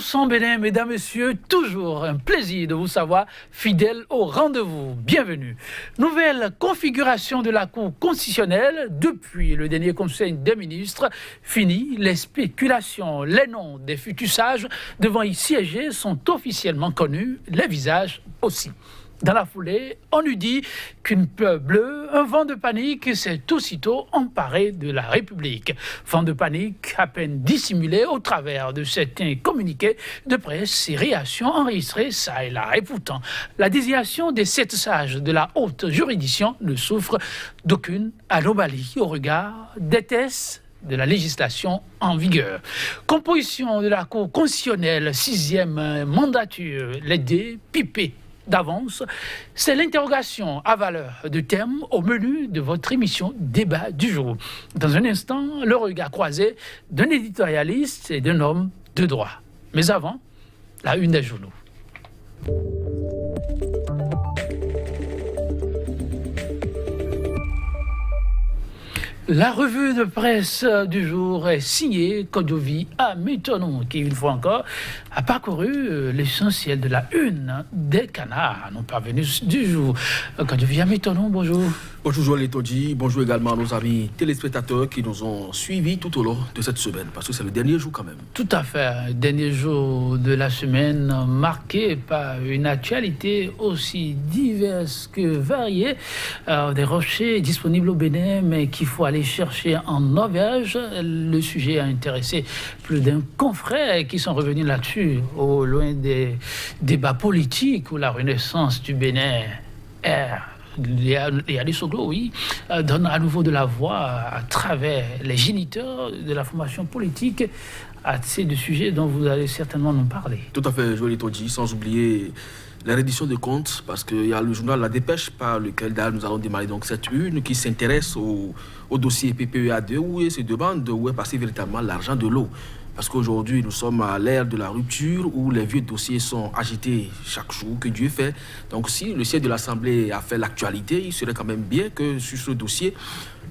100% Bénin, mesdames, messieurs, toujours un plaisir de vous savoir fidèles au rendez-vous. Bienvenue. Nouvelle configuration de la Cour constitutionnelle depuis le dernier Conseil des ministres. Fini les spéculations. Les noms des futurs sages devant y siéger sont officiellement connus, les visages aussi. Dans la foulée, on nous dit qu'une peur bleue, un vent de panique s'est aussitôt emparé de la République. Vent de panique à peine dissimulé au travers de certains communiqués de presse et réactions enregistrées ça et là. Et pourtant, la désignation des 7 sages de la haute juridiction ne souffre d'aucune anomalie au regard des tests de la législation en vigueur. Composition de la Cour constitutionnelle, 6e mandature, les dés pipés d'avance, c'est l'interrogation à valeur de thème au menu de votre émission Débat du jour. Dans un instant, le regard croisé d'un éditorialiste et d'un homme de droit. Mais avant, la une des journaux. La revue de presse du jour est signée Kodjovi Amitonon, qui, une fois encore, a parcouru l'essentiel de la une des canards non parvenus du jour. Kodjovi Amitonon, bonjour. Bonjour Joël Etodji, bonjour également à nos amis téléspectateurs qui nous ont suivis tout au long de cette semaine, parce que c'est le dernier jour quand même. Tout à fait, dernier jour de la semaine marqué par une actualité aussi diverse que variée, des rochers disponibles au Bénin, mais qu'il faut aller chercher en Norvège. Le sujet a intéressé plus d'un confrère qui sont revenus là-dessus, au loin des débats politiques où la renaissance du Bénin est... Yali Soglo, oui, donne à nouveau de la voix à travers les géniteurs de la formation politique à ces deux sujets dont vous allez certainement nous parler. Tout à fait, Joël Etodji, sans oublier la reddition de comptes, parce qu'il y a le journal La Dépêche par lequel nous allons démarrer donc cette une qui s'intéresse au dossier PPEA2 où il se demande où est passé véritablement l'argent de l'eau. Parce qu'aujourd'hui, nous sommes à l'ère de la rupture où les vieux dossiers sont agités chaque jour, que Dieu fait. Donc si le siège de l'Assemblée a fait l'actualité, il serait quand même bien que sur ce dossier,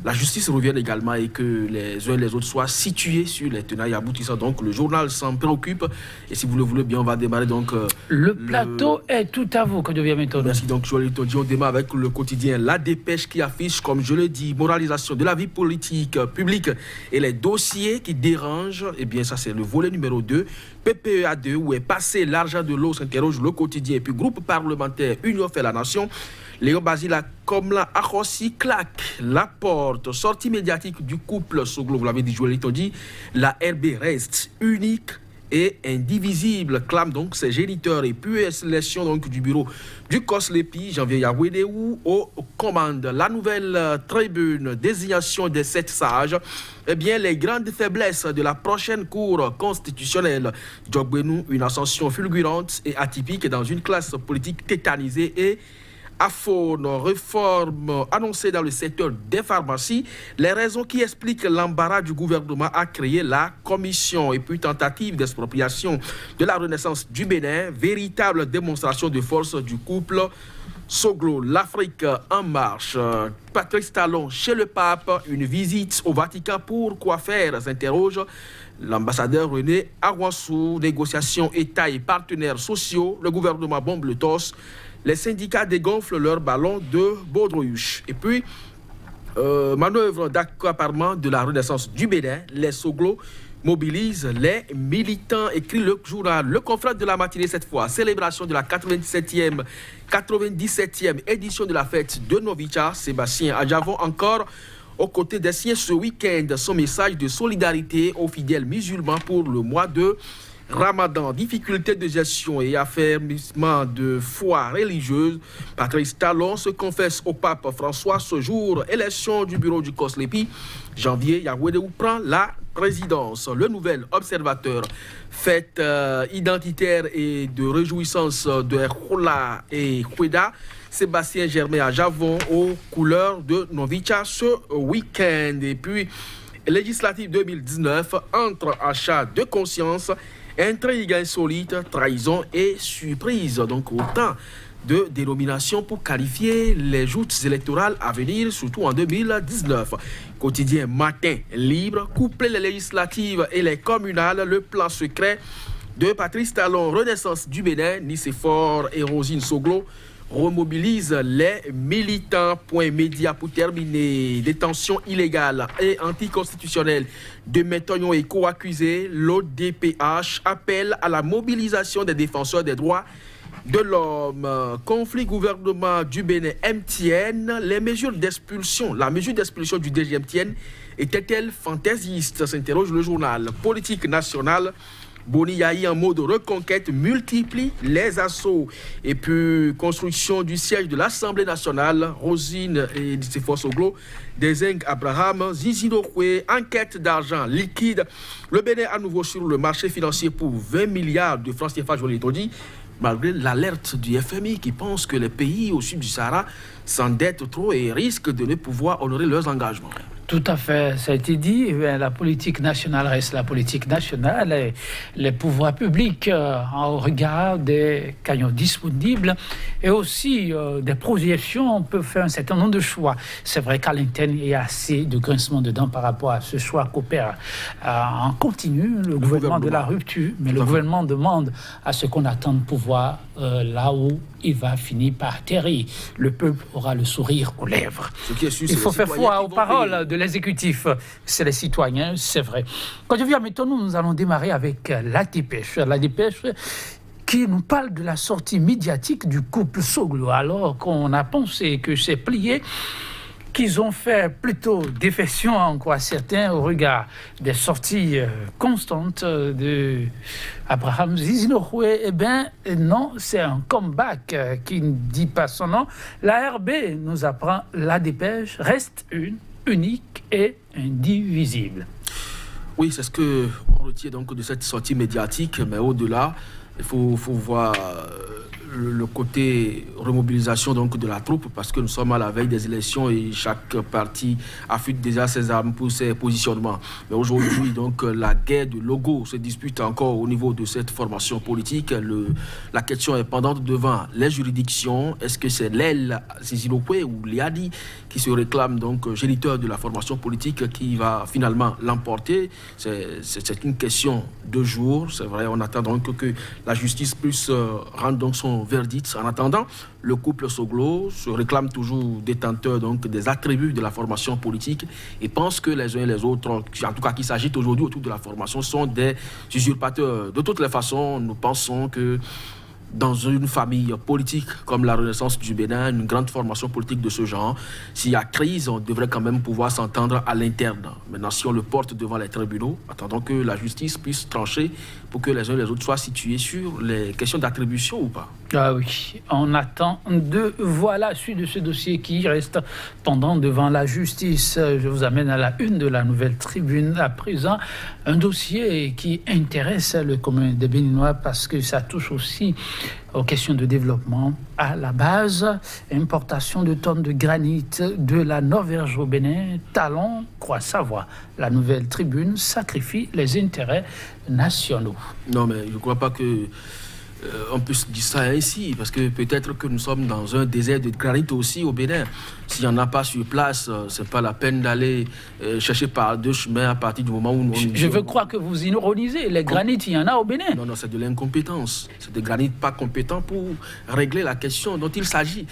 la justice revienne également et que les uns et les autres soient situés sur les tenants et aboutissants. Donc le journal s'en préoccupe. Et si vous le voulez bien, on va démarrer donc... le plateau est tout à vous, que devient maintenant. Merci. Donc Joël Etodji, on démarre avec le quotidien La Dépêche qui affiche, comme je le dis, moralisation de la vie politique publique et les dossiers qui dérangent. Eh bien, ça c'est le volet numéro 2. PPEA2, où est passé l'argent de l'eau, s'interroge le quotidien. Et puis groupe parlementaire Union fait la nation. Léon Basila, comme la Arossi, claque la porte. Sortie médiatique du couple Soglo, vous l'avez dit, Joël Etodji. La RB reste unique et indivisible, clame donc ses géniteurs. Et puis sélection donc du bureau du COSLEPI, Janvier Yawedeu, aux commandes. La nouvelle tribune, désignation des 7 sages. Eh bien, les grandes faiblesses de la prochaine Cour constitutionnelle. Djogbenou, une ascension fulgurante et atypique dans une classe politique tétanisée et aphone, réforme annoncée dans le secteur des pharmacies, les raisons qui expliquent l'embarras du gouvernement à créer la commission et puis tentative d'expropriation de la renaissance du Bénin, véritable démonstration de force du couple Soglo, l'Afrique en marche. Patrice Talon chez le pape, une visite au Vatican pour quoi faire, s'interroge l'ambassadeur René Arwansou. Négociations État et partenaires sociaux, le gouvernement bombe le torse. Les syndicats dégonflent leur ballon de baudruche. Et puis, manœuvre d'accaparement de la renaissance du Bénin, les Soglo mobilisent les militants, écrit le journal. Le confrère de la matinée cette fois, célébration de la 97e édition de la fête de Novicha, Sébastien Adjavon encore aux côtés des siens ce week-end. Son message de solidarité aux fidèles musulmans pour le mois de Ramadan, difficulté de gestion et affermissement de foi religieuse. Patrice Talon se confesse au pape François ce jour. Élection du bureau du COSLEPI. Janvier, Yawedeu prend la présidence. Le nouvel observateur, fête identitaire et de réjouissance de Khola et Kweda. Sébastien Germain à Javon aux couleurs de Novicha ce week-end. Et puis, législative 2019, entre achat de conscience, intrigue insolite, trahison et surprise. Donc autant de dénominations pour qualifier les joutes électorales à venir, surtout en 2019. Quotidien Matin Libre, coupler les législatives et les communales, le plan secret de Patrice Talon, Renaissance du Bénin, Nicéphore et Rosine Soglo remobilise les militants. Point média pour terminer. Détention illégale et anticonstitutionnelle de Métonyon et co-accusés. L'ODPH appelle à la mobilisation des défenseurs des droits de l'homme. Conflit gouvernement du Bénin MTN. Les mesures d'expulsion, la mesure d'expulsion du DG MTN était-elle fantaisiste? S'interroge le journal Politique Nationale. Boni Yahi en mode reconquête multiplie les assauts. Et puis, construction du siège de l'Assemblée nationale, Rosine et Nicéphore Soglo, Deseng Abraham, Zizinokwe, enquête d'argent liquide. Le Bénin à nouveau sur le marché financier pour 20 milliards de francs CFA, je l'ai dit, malgré l'alerte du FMI qui pense que les pays au sud du Sahara s'endettent trop et risquent de ne pouvoir honorer leurs engagements. Tout à fait, ça a été dit, la politique nationale reste la politique nationale et les pouvoirs publics en regard des canaux disponibles et aussi des projections, on peut faire un certain nombre de choix. C'est vrai qu'à l'interne, il y a assez de grincement dedans par rapport à ce choix qu'opère en continu le gouvernement de la rupture, mais le gouvernement demande à ce qu'on attende pouvoir là où il va finir par atterrir. Le peuple aura le sourire aux lèvres. Il faut faire foi aux paroles de l'exécutif. C'est les citoyens, c'est vrai. Quand je viens maintenant, nous allons démarrer avec la dépêche. La dépêche qui nous parle de la sortie médiatique du couple Soglo, alors qu'on a pensé que c'est plié, qu'ils ont fait plutôt défection, en quoi certains, au regard des sorties constantes de Abraham Zizinokwe. Eh bien, non, c'est un comeback qui ne dit pas son nom. La RB nous apprend la dépêche reste unique et indivisible. Oui, c'est ce qu'on retient donc de cette sortie médiatique, mais au-delà, il faut voir le côté remobilisation donc de la troupe, parce que nous sommes à la veille des élections et chaque parti affûte déjà ses armes pour ses positionnements. Mais aujourd'hui, donc, la guerre de logo se dispute encore au niveau de cette formation politique. La question est pendante devant les juridictions. Est-ce que c'est l'aile Zizinokwe ou Liadi qui se réclame donc géniteur de la formation politique qui va finalement l'emporter? C'est une question de jours. C'est vrai, on attend donc que la justice puisse rendre donc son verdict. En attendant, le couple Soglo se réclame toujours détenteur donc des attributs de la formation politique et pense que les uns et les autres, en tout cas qui s'agitent aujourd'hui autour de la formation, sont des usurpateurs. De toutes les façons, nous pensons que dans une famille politique comme la Renaissance du Bénin, une grande formation politique de ce genre, s'il y a crise, on devrait quand même pouvoir s'entendre à l'interne. Maintenant, si on le porte devant les tribunaux, attendons que la justice puisse trancher pour que les uns et les autres soient situés sur les questions d'attribution ou pas. Ah oui, on attend de voir la suite de ce dossier qui reste pendant devant la justice. Je vous amène à la une de la Nouvelle Tribune à présent. Un dossier qui intéresse le commun des Béninois parce que ça touche aussi aux questions de développement. À la base, importation de tonnes de granit de la Norvège au Bénin. Talon croit savoir. La Nouvelle Tribune sacrifie les intérêts nationaux. Non, mais je ne crois pas que on peut se dire ça ainsi, parce que peut-être que nous sommes dans un désert de granit aussi au Bénin. S'il n'y en a pas sur place, ce n'est pas la peine d'aller chercher par deux chemins à partir du moment où nous... Je veux croire que vous ironisez. Les granites, il y en a au Bénin. Non, c'est de l'incompétence. C'est des granites pas compétents pour régler la question dont il s'agit.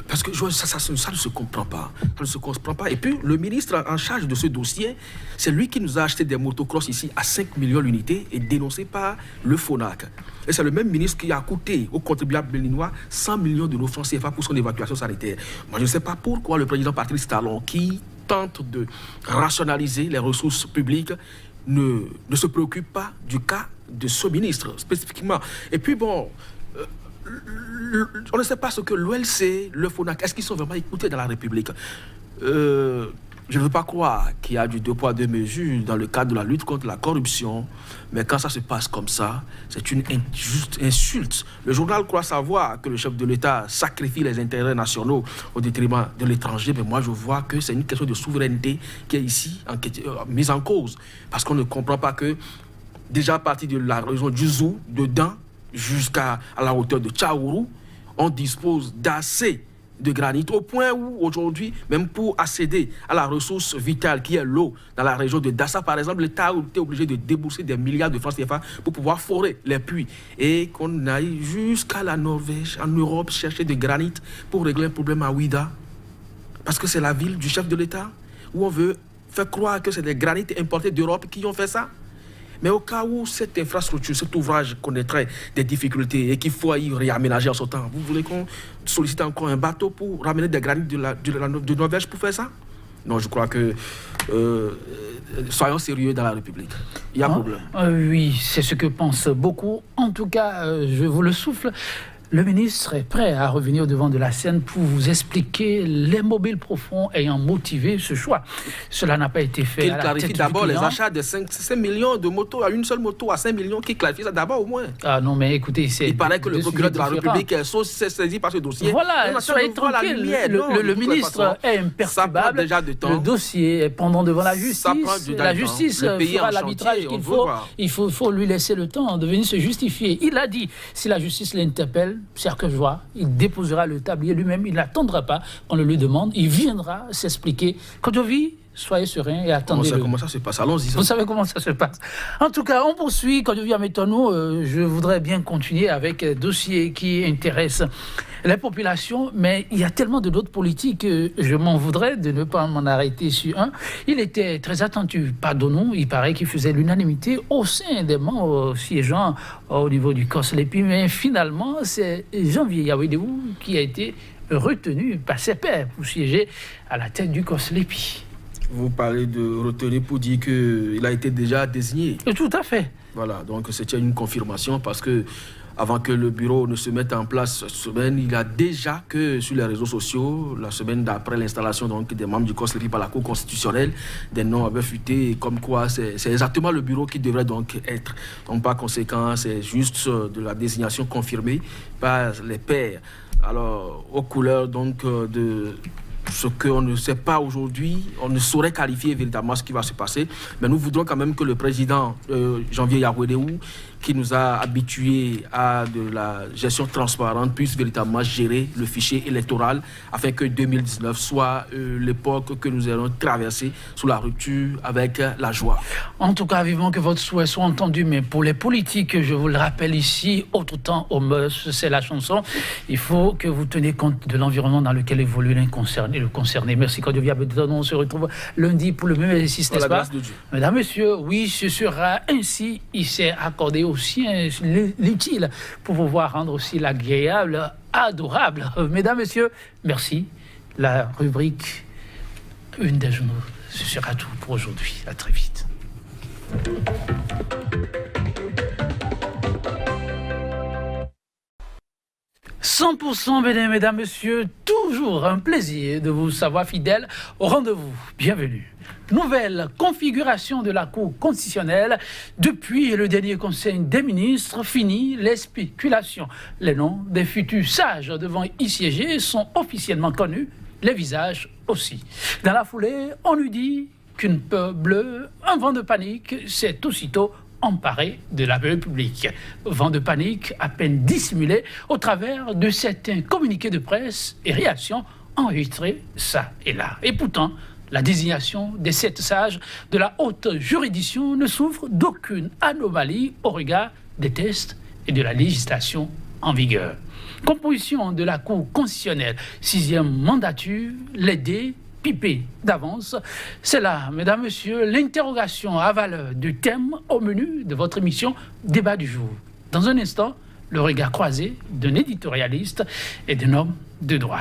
Parce que ça ne se comprend pas. Ça ne se comprend pas. Et puis, le ministre en charge de ce dossier, c'est lui qui nous a acheté des motocross ici à 5 millions l'unité et dénoncé par le FONAC. Et c'est le même ministre qui a coûté aux contribuables béninois 100 millions de nos francs CFA pour son évacuation sanitaire. Moi, je ne sais pas pourquoi le président Patrice Talon, qui tente de rationaliser les ressources publiques, ne se préoccupe pas du cas de ce ministre spécifiquement. Et puis bon, on ne sait pas ce que l'OLC, le FONAC, est-ce qu'ils sont vraiment écoutés dans la République? Je ne veux pas croire qu'il y a du deux poids, deux mesures dans le cadre de la lutte contre la corruption, mais quand ça se passe comme ça, c'est une injuste insulte. Le journal croit savoir que le chef de l'État sacrifie les intérêts nationaux au détriment de l'étranger, mais moi je vois que c'est une question de souveraineté qui est ici mise en cause, parce qu'on ne comprend pas que, déjà à partir de la région du de Dan jusqu'à la hauteur de Tchaourou, on dispose d'assez de granit, au point où aujourd'hui, même pour accéder à la ressource vitale qui est l'eau dans la région de Dassa, par exemple, l'État a été obligé de débourser des milliards de francs CFA pour pouvoir forer les puits et qu'on aille jusqu'à la Norvège, en Europe, chercher du granit pour régler un problème à Ouida, parce que c'est la ville du chef de l'État, où on veut faire croire que c'est des granites importés d'Europe qui ont fait ça. Mais au cas où cette infrastructure, cet ouvrage connaîtrait des difficultés et qu'il faut y réaménager en ce temps, vous voulez qu'on sollicite encore un bateau pour ramener des granites de Norvège pour faire ça? Non, je crois que soyons sérieux dans la République. Il y a problème. Oui, c'est ce que pensent beaucoup. En tout cas, je vous le souffle. Le ministre est prêt à revenir au devant de la scène pour vous expliquer les mobiles profonds ayant motivé ce choix. Cela n'a pas été fait. Qu'il clarifie d'abord les achats de 5 millions de motos à une seule moto à 5 millions, qu'il clarifie ça d'abord au moins. Ah non, mais écoutez, il paraît que le procureur de la République est saisi par ce dossier. Voilà, soyez tranquille. Le ministre est imperturbable. Ça prend déjà du temps. Le dossier est pendant devant la justice. Ça prend du temps. La justice fera l'arbitrage qu'il faut. Il faut lui laisser le temps de venir se justifier. Il a dit, si la justice l'interpelle, c'est que je vois, il déposera le tablier lui-même, il n'attendra pas qu'on le lui demande, il viendra s'expliquer. Kojovi, soyez serein et attendez. Comment ça se passe? Allons-y. Vous savez comment ça se passe. En tout cas, on poursuit. Kojovi, mettons-nous, je voudrais bien continuer avec un dossier qui intéresse les populations, mais il y a tellement d'autres politiques que je m'en voudrais de ne pas m'en arrêter sur un. Il était très attendu, pardonnons, il paraît qu'il faisait l'unanimité au sein des membres siégeant au niveau du COSLEPI, mais finalement, c'est Janvier Yawedewou qui a été retenu par ses pairs pour siéger à la tête du COSLEPI. Vous parlez de retenir pour dire qu'il a été déjà désigné. Tout à fait. Voilà, donc c'était une confirmation parce que avant que le bureau ne se mette en place cette semaine, il y a déjà que sur les réseaux sociaux, la semaine d'après l'installation donc, des membres du COSLEPI par la Cour constitutionnelle, des noms avaient fuité comme quoi c'est exactement le bureau qui devrait donc être. Donc par conséquent, c'est juste de la désignation confirmée par les pairs. Alors, aux couleurs donc de ce qu'on ne sait pas aujourd'hui, on ne saurait qualifier véritablement ce qui va se passer. Mais nous voudrons quand même que le président Janvier Yawedewou, qui nous a habitués à de la gestion transparente, puisse véritablement gérer le fichier électoral afin que 2019 soit l'époque que nous allons traverser sous la rupture avec la joie. En tout cas, vivement que votre souhait soit entendu, mais pour les politiques, je vous le rappelle ici, autre temps au meus, c'est la chanson. Il faut que vous teniez compte de l'environnement dans lequel évolue le concerné. Merci, Kojovi. On se retrouve lundi pour le même exercice, n'est-ce pas? Mesdames, Messieurs, oui, ce sera ainsi. Il s'est accordé aussi l'utile pour pouvoir rendre aussi l'agréable adorable. Mesdames, Messieurs, merci. La rubrique Une des journaux, ce sera tout pour aujourd'hui. À très vite. 100% mesdames, messieurs, toujours un plaisir de vous savoir fidèle au rendez-vous. Bienvenue. Nouvelle configuration de la Cour constitutionnelle. Depuis le dernier Conseil des ministres, fini les spéculations. Les noms des futurs sages devant y siéger sont officiellement connus, les visages aussi. Dans la foulée, on lui dit qu'une peur bleue, un vent de panique, s'est aussitôt emparé de la République. Vent de panique à peine dissimulé au travers de certains communiqués de presse et réactions enregistrées ça et là. Et pourtant, la désignation des 7 sages de la haute juridiction ne souffre d'aucune anomalie au regard des tests et de la législation en vigueur. Composition de la Cour constitutionnelle, 6e mandature, les dés pipés d'avance. C'est là, mesdames, messieurs, l'interrogation à valeur du thème au menu de votre émission Débat du jour. Dans un instant, le regard croisé d'un éditorialiste et d'un homme de droit.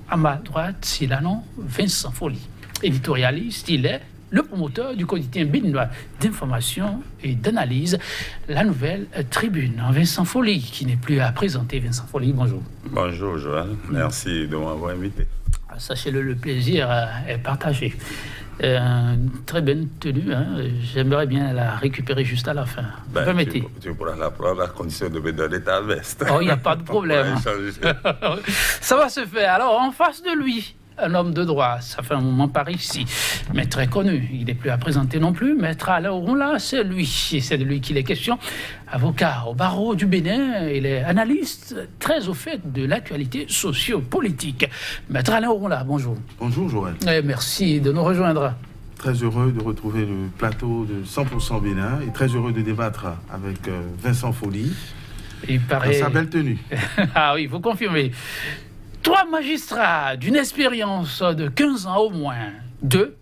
À ma droite, il a nom Vincent Folly. Éditorialiste, il est le promoteur du quotidien béninois d'information et d'analyse, la Nouvelle Tribune. Vincent Folly, qui n'est plus à présenter. Vincent Folly, bonjour. Bonjour, Joël. Merci de m'avoir invité. Sachez-le, le plaisir est partagé. Très bonne tenue, hein. J'aimerais bien la récupérer juste à la fin. Permettez. Tu pourras la prendre à condition de me donner ta veste. Oh, il n'y a pas de problème. Ça va se faire. Alors, en face de lui, un homme de droit. Ça fait un moment par ici, mais très connu. Il n'est plus à présenter non plus. Maître Alain Oronla, c'est de lui qu'il est question. Avocat au barreau du Bénin, il est analyste très au fait de l'actualité socio-politique. Maître Alain Oronla, bonjour. Bonjour Joël. Et merci de nous rejoindre. Très heureux de retrouver le plateau de 100% Bénin et très heureux de débattre avec Vincent Folly. Il paraît... Dans sa belle tenue. Ah oui, vous confirmez. 3 magistrats d'une expérience de 15 ans au moins, 2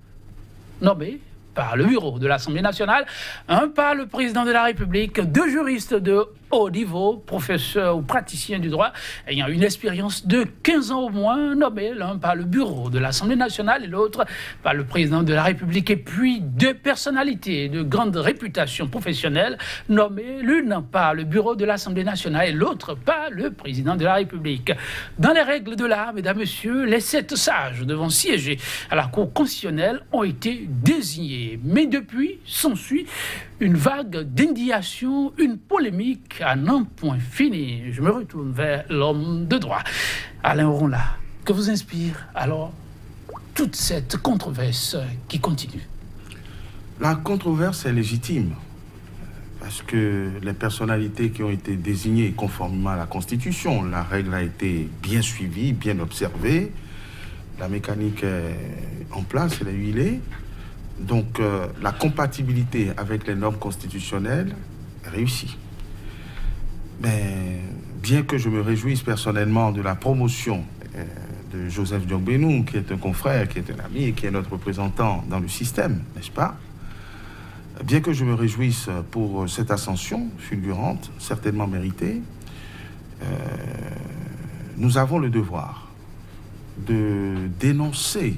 nommés par le bureau de l'Assemblée nationale, 1 par le président de la République, 2 juristes de haut niveau, professeurs ou praticiens du droit, ayant une expérience de 15 ans au moins, nommés l'un par le bureau de l'Assemblée nationale et l'autre par le président de la République, et puis 2 personnalités de grande réputation professionnelle, nommées l'une par le bureau de l'Assemblée nationale et l'autre par le président de la République. Dans les règles de l'art, mesdames, messieurs, les 7 sages devant siéger à la Cour constitutionnelle ont été désignés. Mais depuis, s'ensuit une vague d'indignation, une polémique à n'en point fini. Je me retourne vers l'homme de droit, Alain Oronla. Que vous inspire alors toute cette controverse qui continue? La controverse est légitime parce que les personnalités qui ont été désignées conformément à la Constitution, la règle a été bien suivie, bien observée, la mécanique est en place, elle est huilée. Donc, la compatibilité avec les normes constitutionnelles est réussie. Mais bien que je me réjouisse personnellement de la promotion de Joseph Diogbenou, qui est un confrère, qui est un ami et qui est notre représentant dans le système, n'est-ce pas? Bien que je me réjouisse pour cette ascension fulgurante, certainement méritée, nous avons le devoir de dénoncer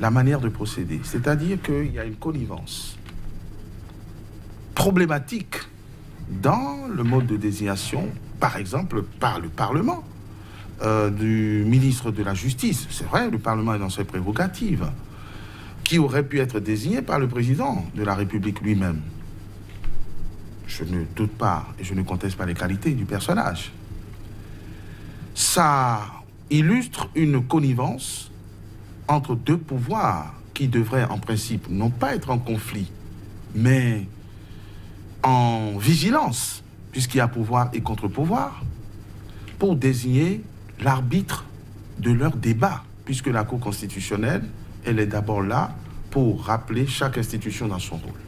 la manière de procéder. C'est-à-dire qu'il y a une connivence problématique dans le mode de désignation, par exemple, par le Parlement, du ministre de la Justice. C'est vrai, le Parlement est dans ses prérogatives, qui aurait pu être désigné par le président de la République lui-même. Je ne doute pas et je ne conteste pas les qualités du personnage. Ça illustre une connivence entre 2 pouvoirs qui devraient en principe non pas être en conflit, mais en vigilance, puisqu'il y a pouvoir et contre-pouvoir, pour désigner l'arbitre de leur débat, puisque la Cour constitutionnelle, elle est d'abord là pour rappeler chaque institution dans son rôle.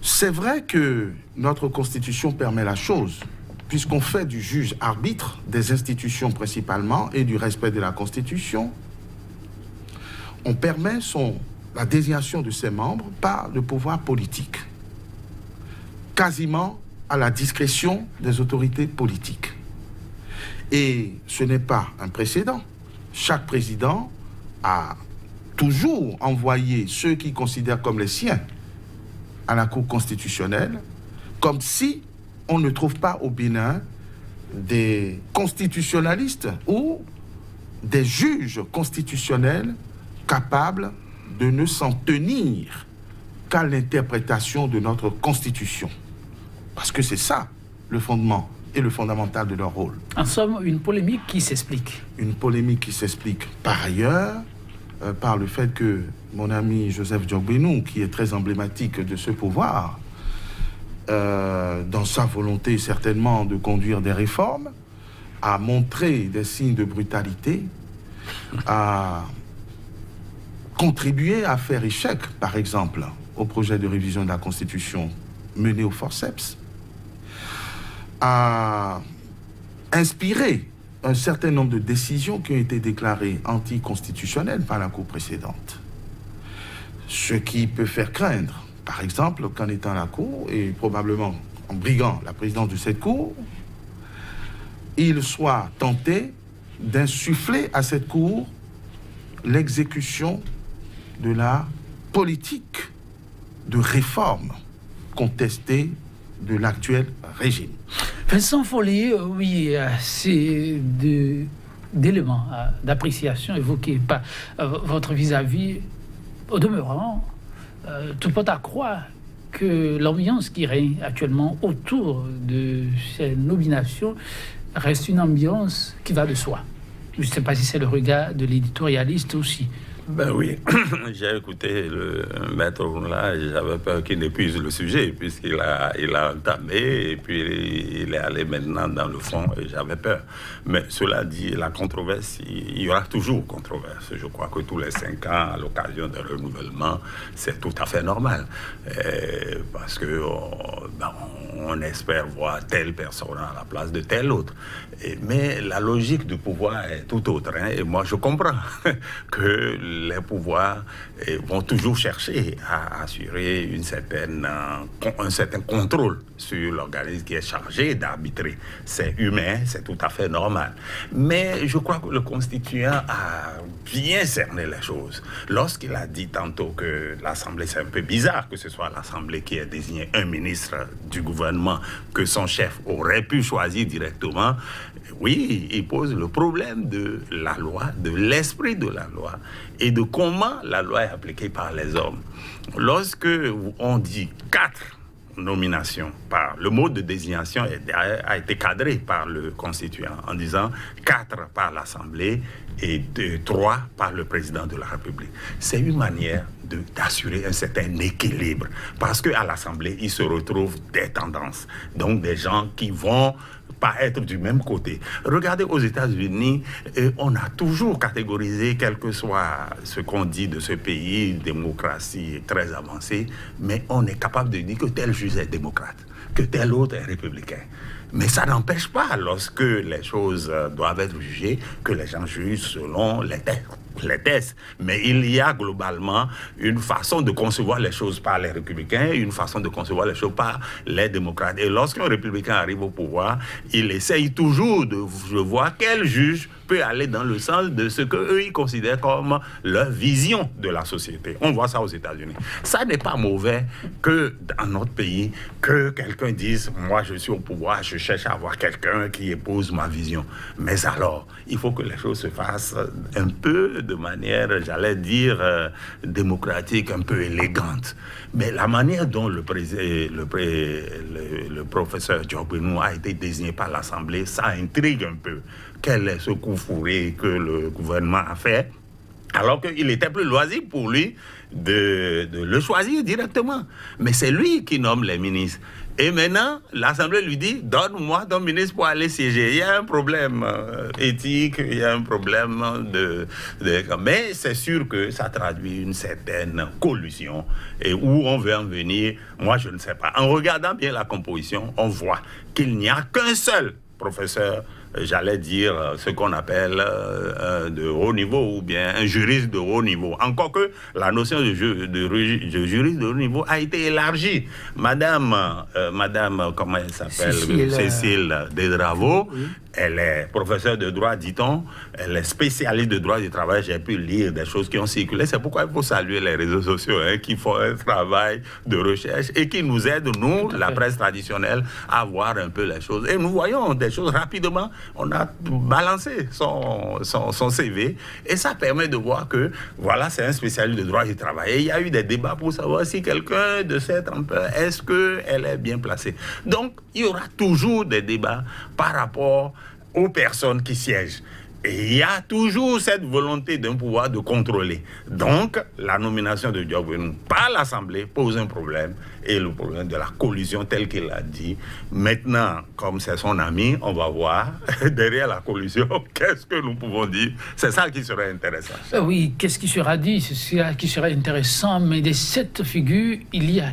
C'est vrai que notre Constitution permet la chose, puisqu'on fait du juge arbitre des institutions principalement et du respect de la Constitution. On permet la désignation de ses membres par le pouvoir politique, quasiment à la discrétion des autorités politiques. Et ce n'est pas un précédent. Chaque président a toujours envoyé ceux qu'il considère comme les siens à la Cour constitutionnelle, comme si on ne trouve pas au Bénin des constitutionnalistes ou des juges constitutionnels capables de ne s'en tenir qu'à l'interprétation de notre Constitution. Parce que c'est ça, le fondement et le fondamental de leur rôle. En somme, une polémique qui s'explique. Une polémique qui s'explique par ailleurs par le fait que mon ami Joseph Diogbenou, qui est très emblématique de ce pouvoir, dans sa volonté certainement de conduire des réformes, a montré des signes de brutalité, a contribué à faire échec, par exemple, au projet de révision de la Constitution mené au forceps, a inspiré un certain nombre de décisions qui ont été déclarées anticonstitutionnelles par la Cour précédente. Ce qui peut faire craindre, par exemple, qu'en étant à la Cour, et probablement en briguant la présidence de cette Cour, il soit tenté d'insuffler à cette Cour l'exécution de la politique de réforme contestée de l'actuel régime. Vincent Folly, oui, c'est d'éléments d'appréciation évoqués par votre vis-à-vis. Au demeurant, tout porte à croire que l'ambiance qui règne actuellement autour de ces nominations reste une ambiance qui va de soi. Je ne sais pas si c'est le regard de l'éditorialiste aussi. Ben oui, j'ai écouté le maître Oula et j'avais peur qu'il n'épuise le sujet puisqu'il a entamé et puis il est allé maintenant dans le fond et j'avais peur. Mais cela dit, la controverse, il y aura toujours controverse. Je crois que tous les 5 ans, à l'occasion d'un renouvellement, c'est tout à fait normal. Parce que on espère voir telle personne à la place de telle autre. Mais la logique du pouvoir est tout autre. Et moi, je comprends que les pouvoirs vont toujours chercher à assurer un certain contrôle sur l'organisme qui est chargé d'arbitrer. C'est humain, c'est tout à fait normal. Mais je crois que le constituant a bien cerné les choses. Lorsqu'il a dit tantôt que l'Assemblée, c'est un peu bizarre que ce soit l'Assemblée qui ait désigné un ministre du gouvernement que son chef aurait pu choisir directement, oui, il pose le problème de la loi, de l'esprit de la loi et de comment la loi est appliquée par les hommes. Lorsque on dit 4 nominations, le mode de désignation a été cadré par le constituant en disant 4 par l'Assemblée et 3 par le président de la République. C'est une manière d'assurer un certain équilibre parce qu'à l'Assemblée, il se retrouve des tendances, donc des gens qui vont pas être du même côté. Regardez aux États-Unis, on a toujours catégorisé, quel que soit ce qu'on dit de ce pays, démocratie très avancée, mais on est capable de dire que tel juge est démocrate, que tel autre est républicain. Mais ça n'empêche pas, lorsque les choses doivent être jugées, que les gens jugent selon les tests. Mais il y a globalement une façon de concevoir les choses par les républicains, une façon de concevoir les choses par les démocrates. Et lorsqu'un républicain arrive au pouvoir, il essaye toujours de voir quel juge peut aller dans le sens de ce qu'eux, ils considèrent comme leur vision de la société. On voit ça aux États-Unis. Ça n'est pas mauvais que dans notre pays, que quelqu'un dise « moi, je suis au pouvoir, je cherche à avoir quelqu'un qui épouse ma vision ». Mais alors, il faut que les choses se fassent un peu de manière, j'allais dire, démocratique, un peu élégante. Mais la manière dont le professeur Diop-Benou a été désigné par l'Assemblée, ça intrigue un peu. Quel est ce coup fourré que le gouvernement a fait, alors qu'il était plus loisible pour lui de le choisir directement. Mais c'est lui qui nomme les ministres. Et maintenant, l'Assemblée lui dit, donne-moi ton ministre pour aller siéger. Il y a un problème éthique, il y a un problème Mais c'est sûr que ça traduit une certaine collusion. Et où on veut en venir, moi je ne sais pas. En regardant bien la composition, on voit qu'il n'y a qu'un seul professeur, j'allais dire ce qu'on appelle de haut niveau ou bien un juriste de haut niveau. Encore que la notion de juriste de haut niveau a été élargie. Madame, comment elle s'appelle? Cécile Desdraveau. Oui. Elle est professeure de droit, dit-on. Elle est spécialiste de droit du travail. J'ai pu lire des choses qui ont circulé. C'est pourquoi il faut saluer les réseaux sociaux qui font un travail de recherche et qui nous aident, nous, la presse traditionnelle, à voir un peu les choses. Et nous voyons des choses rapidement. On a balancé son CV et ça permet de voir que, voilà, c'est un spécialiste de droit du travail. Et il y a eu des débats pour savoir si quelqu'un de cette ampleur, est-ce qu'elle est bien placée. Donc, il y aura toujours des débats par rapport aux personnes qui siègent. Et il y a toujours cette volonté d'un pouvoir de contrôler. Donc, la nomination de Diop-Benou par l'Assemblée pose un problème, et le problème de la collusion tel qu'il l'a dit. Maintenant, comme c'est son ami, on va voir derrière la collusion, qu'est-ce que nous pouvons dire. C'est ça qui serait intéressant. Oui, qu'est-ce qui sera dit, c'est ça qui serait intéressant, mais des 7 figures, il y a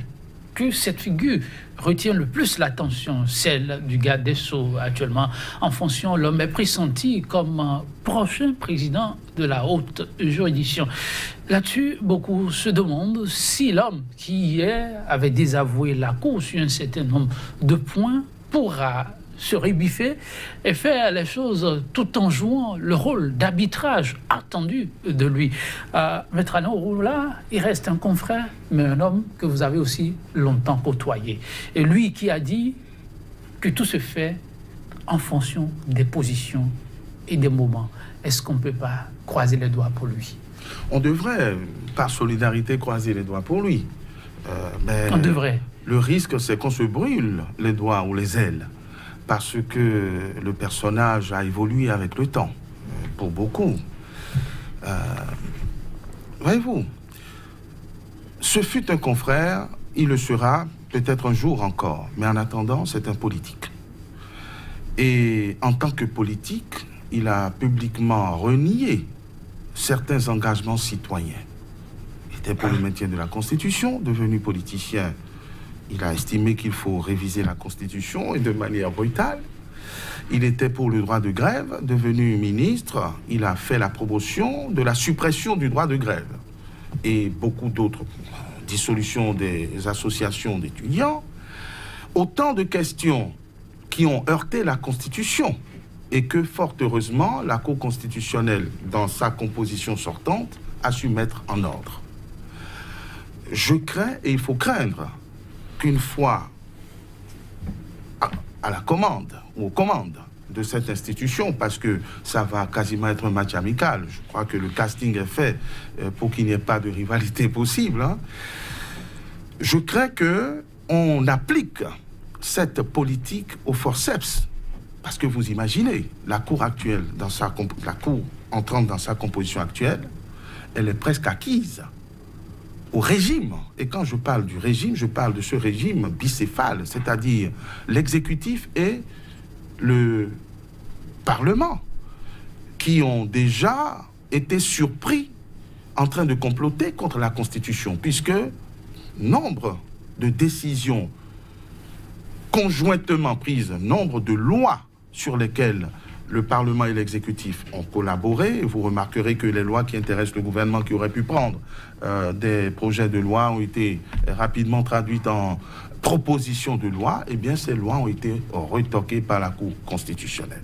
que cette figure retient le plus l'attention, celle du garde des Sceaux actuellement. En fonction, l'homme est pressenti comme prochain président de la haute juridiction. Là-dessus, beaucoup se demandent si l'homme qui hier avait désavoué la Cour sur un certain nombre de points pourra se rebiffer et faire les choses tout en jouant le rôle d'arbitrage attendu de lui. Maître Alain, là, il reste un confrère, mais un homme que vous avez aussi longtemps côtoyé. Et lui qui a dit que tout se fait en fonction des positions et des moments. Est-ce qu'on ne peut pas croiser les doigts pour lui? On devrait, par solidarité, croiser les doigts pour lui. Mais on devrait. Le risque, c'est qu'on se brûle les doigts ou les ailes, parce que le personnage a évolué avec le temps. pour beaucoup. Voyez-vous, ce fut un confrère, il le sera peut-être un jour encore, mais en attendant, c'est un politique. Et en tant que politique, il a publiquement renié certains engagements citoyens. Il était pour le maintien de la Constitution, devenu politicien. Il a estimé qu'il faut réviser la Constitution et de manière brutale. Il était pour le droit de grève, devenu ministre. Il a fait la promotion de la suppression du droit de grève. Et beaucoup d'autres, dissolution des associations d'étudiants. Autant de questions qui ont heurté la Constitution et que, fort heureusement, la Cour constitutionnelle, dans sa composition sortante, a su mettre en ordre. Je crains, et il faut craindre, qu'une fois à la commande, ou aux commandes de cette institution, parce que ça va quasiment être un match amical, je crois que le casting est fait pour qu'il n'y ait pas de rivalité possible, hein. Je crains qu'on applique cette politique au forceps, parce que vous imaginez, la Cour actuelle, la Cour entrante dans sa composition actuelle, elle est presque acquise au régime. Et quand je parle du régime, je parle de ce régime bicéphale, c'est-à-dire l'exécutif et le Parlement, qui ont déjà été surpris en train de comploter contre la Constitution, puisque nombre de décisions conjointement prises, nombre de lois sur lesquelles le Parlement et l'exécutif ont collaboré. Vous remarquerez que les lois qui intéressent le gouvernement, qui aurait pu prendre des projets de loi, ont été rapidement traduites en propositions de loi. Eh bien, ces lois ont été retoquées par la Cour constitutionnelle.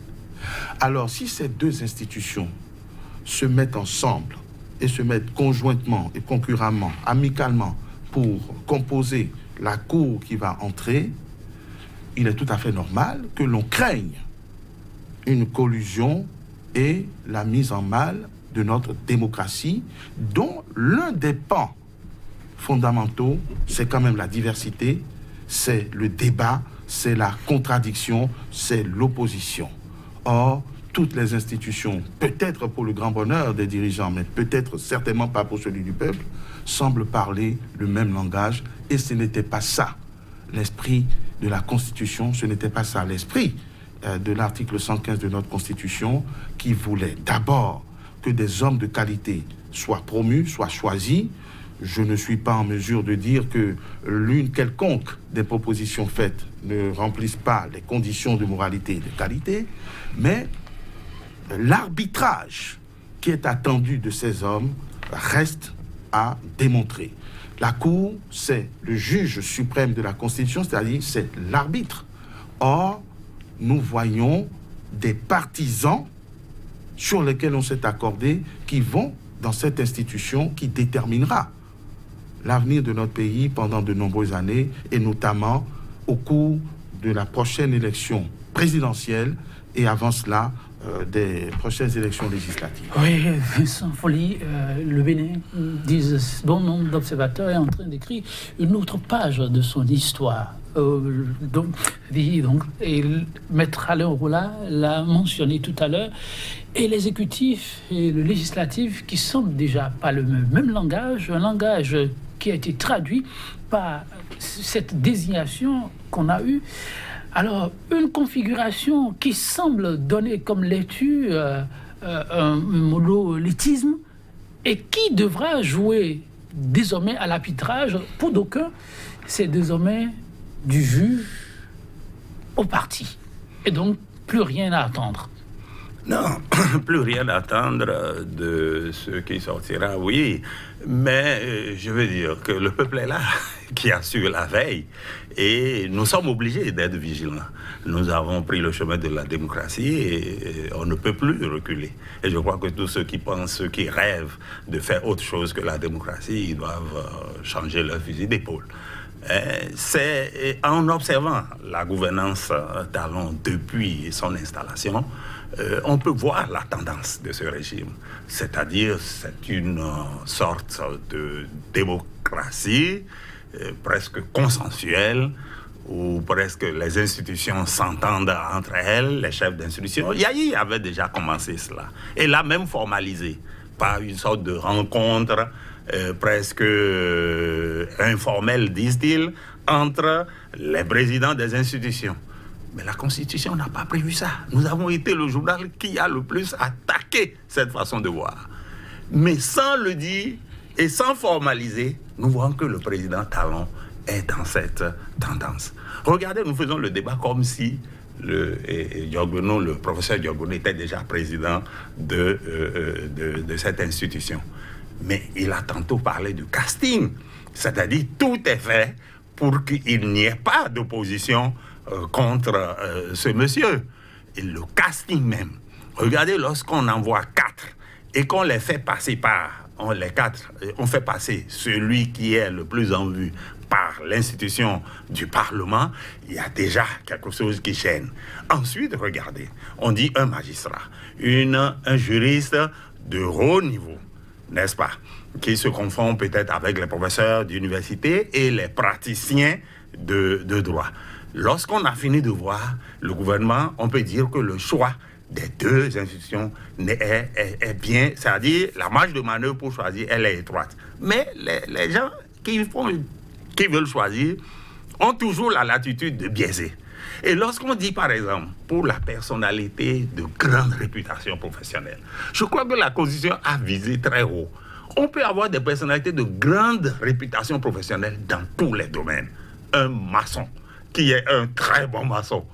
Alors, si ces deux institutions se mettent ensemble et se mettent conjointement et concurremment, amicalement, pour composer la Cour qui va entrer, il est tout à fait normal que l'on craigne une collusion et la mise en mal de notre démocratie, dont l'un des pans fondamentaux, c'est quand même la diversité, c'est le débat, c'est la contradiction, c'est l'opposition. Or, toutes les institutions, peut-être pour le grand bonheur des dirigeants, mais peut-être certainement pas pour celui du peuple, semblent parler le même langage, et ce n'était pas ça l'esprit de la Constitution, ce n'était pas ça l'esprit de l'article 115 de notre Constitution, qui voulait d'abord que des hommes de qualité soient promus, soient choisis. Je ne suis pas en mesure de dire que l'une quelconque des propositions faites ne remplisse pas les conditions de moralité et de qualité, mais l'arbitrage qui est attendu de ces hommes reste à démontrer. La Cour, c'est le juge suprême de la Constitution, c'est-à-dire c'est l'arbitre. Or, nous voyons des partisans sur lesquels on s'est accordé qui vont dans cette institution qui déterminera l'avenir de notre pays pendant de nombreuses années, et notamment au cours de la prochaine élection présidentielle et avant cela, des prochaines élections législatives. Oui, Vincent Folly, le Bénin, disent bon nombre d'observateurs, est en train d'écrire une autre page de son histoire. Et Maître Alain Rolla l'a mentionné tout à l'heure, et l'exécutif et le législatif qui sont déjà pas le même langage, un langage qui a été traduit par cette désignation qu'on a eue. Alors, une configuration qui semble donner comme lecture un monolithisme et qui devra jouer désormais à l'arbitrage. Pour d'aucuns, c'est désormais du juge au parti. Et donc, plus rien à attendre. Non, plus rien à attendre de ce qui sortira, oui. Mais je veux dire que le peuple est là, qui a su la veille. Et nous sommes obligés d'être vigilants. Nous avons pris le chemin de la démocratie et on ne peut plus reculer. Et je crois que tous ceux qui pensent, ceux qui rêvent de faire autre chose que la démocratie, ils doivent changer leur fusil d'épaule. C'est en observant la gouvernance Talon depuis son installation, on peut voir la tendance de ce régime. C'est-à-dire, c'est une sorte de démocratie presque consensuelle où presque les institutions s'entendent entre elles, les chefs d'institution. Yahi avait déjà commencé cela. Et l'a même formalisé par une sorte de rencontre presque informelle, disent-ils, entre les présidents des institutions. Mais la Constitution n'a pas prévu ça. Nous avons été le journal qui a le plus attaqué cette façon de voir. Mais sans le dire et sans formaliser, nous voyons que le président Talon est dans cette tendance. Regardez, nous faisons le débat comme si le professeur Diogbenou était déjà président de cette institution. Mais il a tantôt parlé du casting, c'est-à-dire tout est fait pour qu'il n'y ait pas d'opposition contre ce monsieur. Et le casting même. Regardez, lorsqu'on envoie 4 et qu'on les fait passer on fait passer celui qui est le plus en vue par l'institution du Parlement, il y a déjà quelque chose qui gêne. Ensuite, regardez, on dit un magistrat, un juriste de haut niveau, n'est-ce pas, qui se confond peut-être avec les professeurs d'université et les praticiens de droit. Lorsqu'on a fini de voir le gouvernement, on peut dire que le choix des deux institutions est bien, c'est-à-dire la marge de manœuvre pour choisir, elle est étroite. Mais les gens qui veulent choisir ont toujours la latitude de biaiser. Et lorsqu'on dit, par exemple, pour la personnalité de grande réputation professionnelle, je crois que la Constitution a visé très haut. On peut avoir des personnalités de grande réputation professionnelle dans tous les domaines. Un maçon, qui est un très bon maçon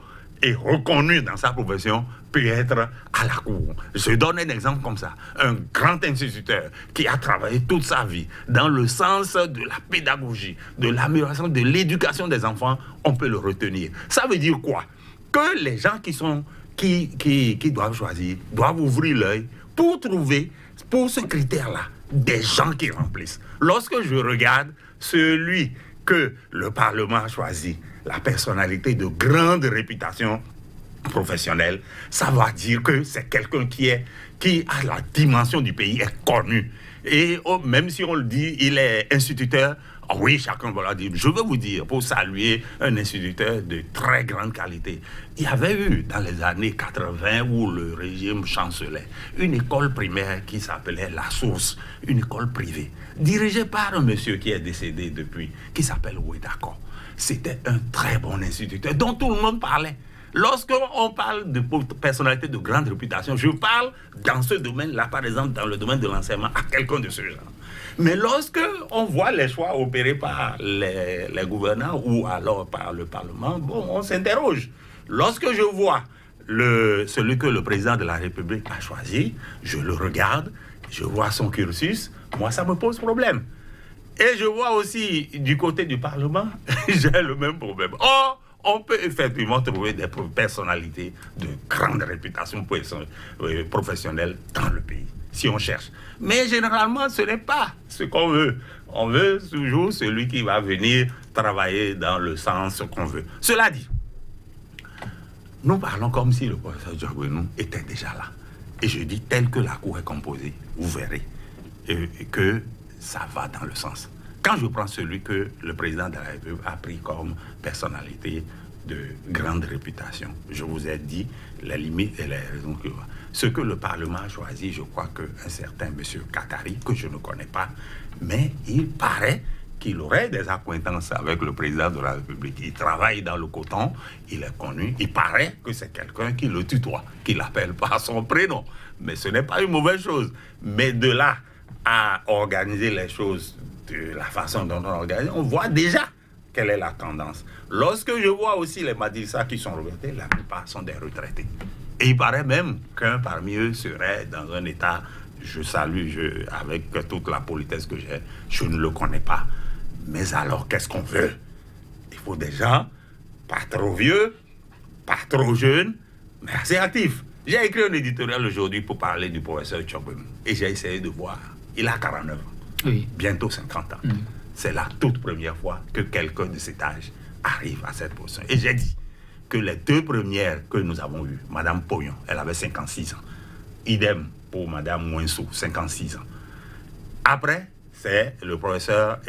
et reconnu dans sa profession, peut être à la cour. Je donne un exemple comme ça. Un grand instituteur qui a travaillé toute sa vie dans le sens de la pédagogie, de l'amélioration de l'éducation des enfants, on peut le retenir. Ça veut dire quoi? Que les gens qui doivent choisir doivent ouvrir l'œil pour trouver, pour ce critère-là, des gens qui remplissent. Lorsque je regarde celui que le Parlement a choisi, la personnalité de grande réputation professionnelle, ça va dire que c'est quelqu'un qui a la dimension du pays, est connu. Et même si on le dit, il est instituteur, oui, chacun va le dire. Je veux vous dire, pour saluer un instituteur de très grande qualité, il y avait eu, dans les années 80, où le régime chancelait, une école primaire qui s'appelait La Source, une école privée, dirigée par un monsieur qui est décédé depuis, qui s'appelle Ouedako. C'était un très bon instituteur, dont tout le monde parlait. Lorsqu'on parle de personnalité de grande réputation, je parle dans ce domaine-là, par exemple, dans le domaine de l'enseignement, à quelqu'un de ce genre. Mais lorsque on voit les choix opérés par les gouvernants ou alors par le Parlement, bon, on s'interroge. Lorsque je vois celui que le président de la République a choisi, je le regarde, je vois son cursus, moi, ça me pose problème. Et je vois aussi du côté du Parlement, j'ai le même problème. Or, on peut effectivement trouver des personnalités de grande réputation professionnelle dans le pays, si on cherche. Mais généralement, ce n'est pas ce qu'on veut. On veut toujours celui qui va venir travailler dans le sens qu'on veut. Cela dit, nous parlons comme si le professeur Diogbenou était déjà là. Et je dis, tel que la Cour est composée, vous verrez que ça va dans le sens. Quand je prends celui que le président de la République a pris comme personnalité de grande réputation, je vous ai dit les limites et les raisons que... Ce que le Parlement a choisi, je crois qu'un certain monsieur Katari, que je ne connais pas, mais il paraît qu'il aurait des accointances avec le président de la République. Il travaille dans le coton, il est connu, il paraît que c'est quelqu'un qui le tutoie, qui l'appelle par son prénom. Mais ce n'est pas une mauvaise chose. Mais de là à organiser les choses de la façon dont on organise, on voit déjà quelle est la tendance. Lorsque je vois aussi les magistrats qui sont retraités, la plupart sont des retraités. Et il paraît même qu'un parmi eux serait dans un état, je salue, avec toute la politesse que j'ai, je ne le connais pas. Mais alors, qu'est-ce qu'on veut? Il faut des gens pas trop vieux, pas trop jeunes, mais assez actifs. J'ai écrit un éditorial aujourd'hui pour parler du professeur Diogbenou. Et j'ai essayé de voir. Il a 49 ans. Oui. Bientôt 50 ans. C'est la toute première fois que quelqu'un de cet âge arrive à cette position. Et j'ai dit que les deux premières que nous avons eues, Mme Pognon, elle avait 56 ans. Idem pour Mme Mouensou, 56 ans. Après, c'est le professeur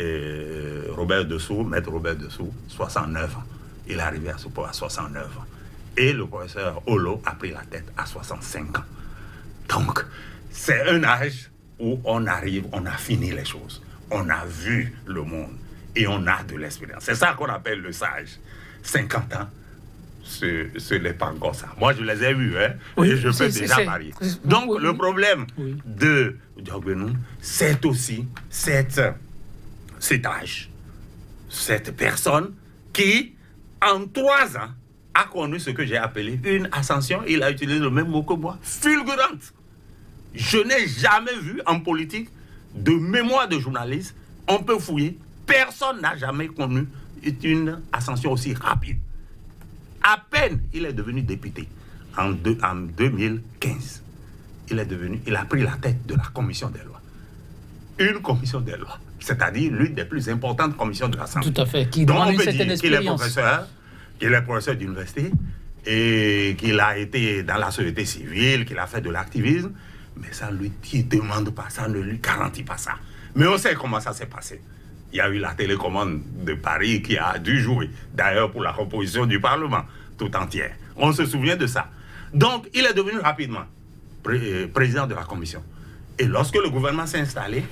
Robert Dessous, maître Robert Dessous, 69 ans. il est arrivé à ce point à 69 ans. Et le professeur Olo a pris la tête à 65 ans. Donc, c'est un âge où on arrive, on a fini les choses. On a vu le monde et on a de l'expérience. C'est ça qu'on appelle le sage. 50 ans, ce n'est pas encore ça. Moi, je les ai vus, hein, oui, et je peux déjà parier. Donc, oui, le problème oui. de Diogbenou, c'est aussi cet âge, cette personne qui, en 3 ans, a connu ce que j'ai appelé une ascension. Il a utilisé le même mot que moi, fulgurante. Je n'ai jamais vu en politique de mémoire de journaliste, on peut fouiller, personne n'a jamais connu une ascension aussi rapide. À peine il est devenu député en 2015. Il a pris la tête de la commission des lois. Une commission des lois, c'est-à-dire l'une des plus importantes commissions de l'Assemblée. Tout à fait, qui Donc demande on une peut certaine dire qu'il expérience. qu'il est professeur d'université et qu'il a été dans la société civile, qu'il a fait de l'activisme, mais ça ne lui demande pas, ça ne lui garantit pas ça. Mais on sait comment ça s'est passé. Il y a eu la télécommande de Paris qui a dû jouer, d'ailleurs pour la composition du Parlement tout entière. On se souvient de ça. Donc, il est devenu rapidement président de la commission. Et lorsque le gouvernement s'est installé,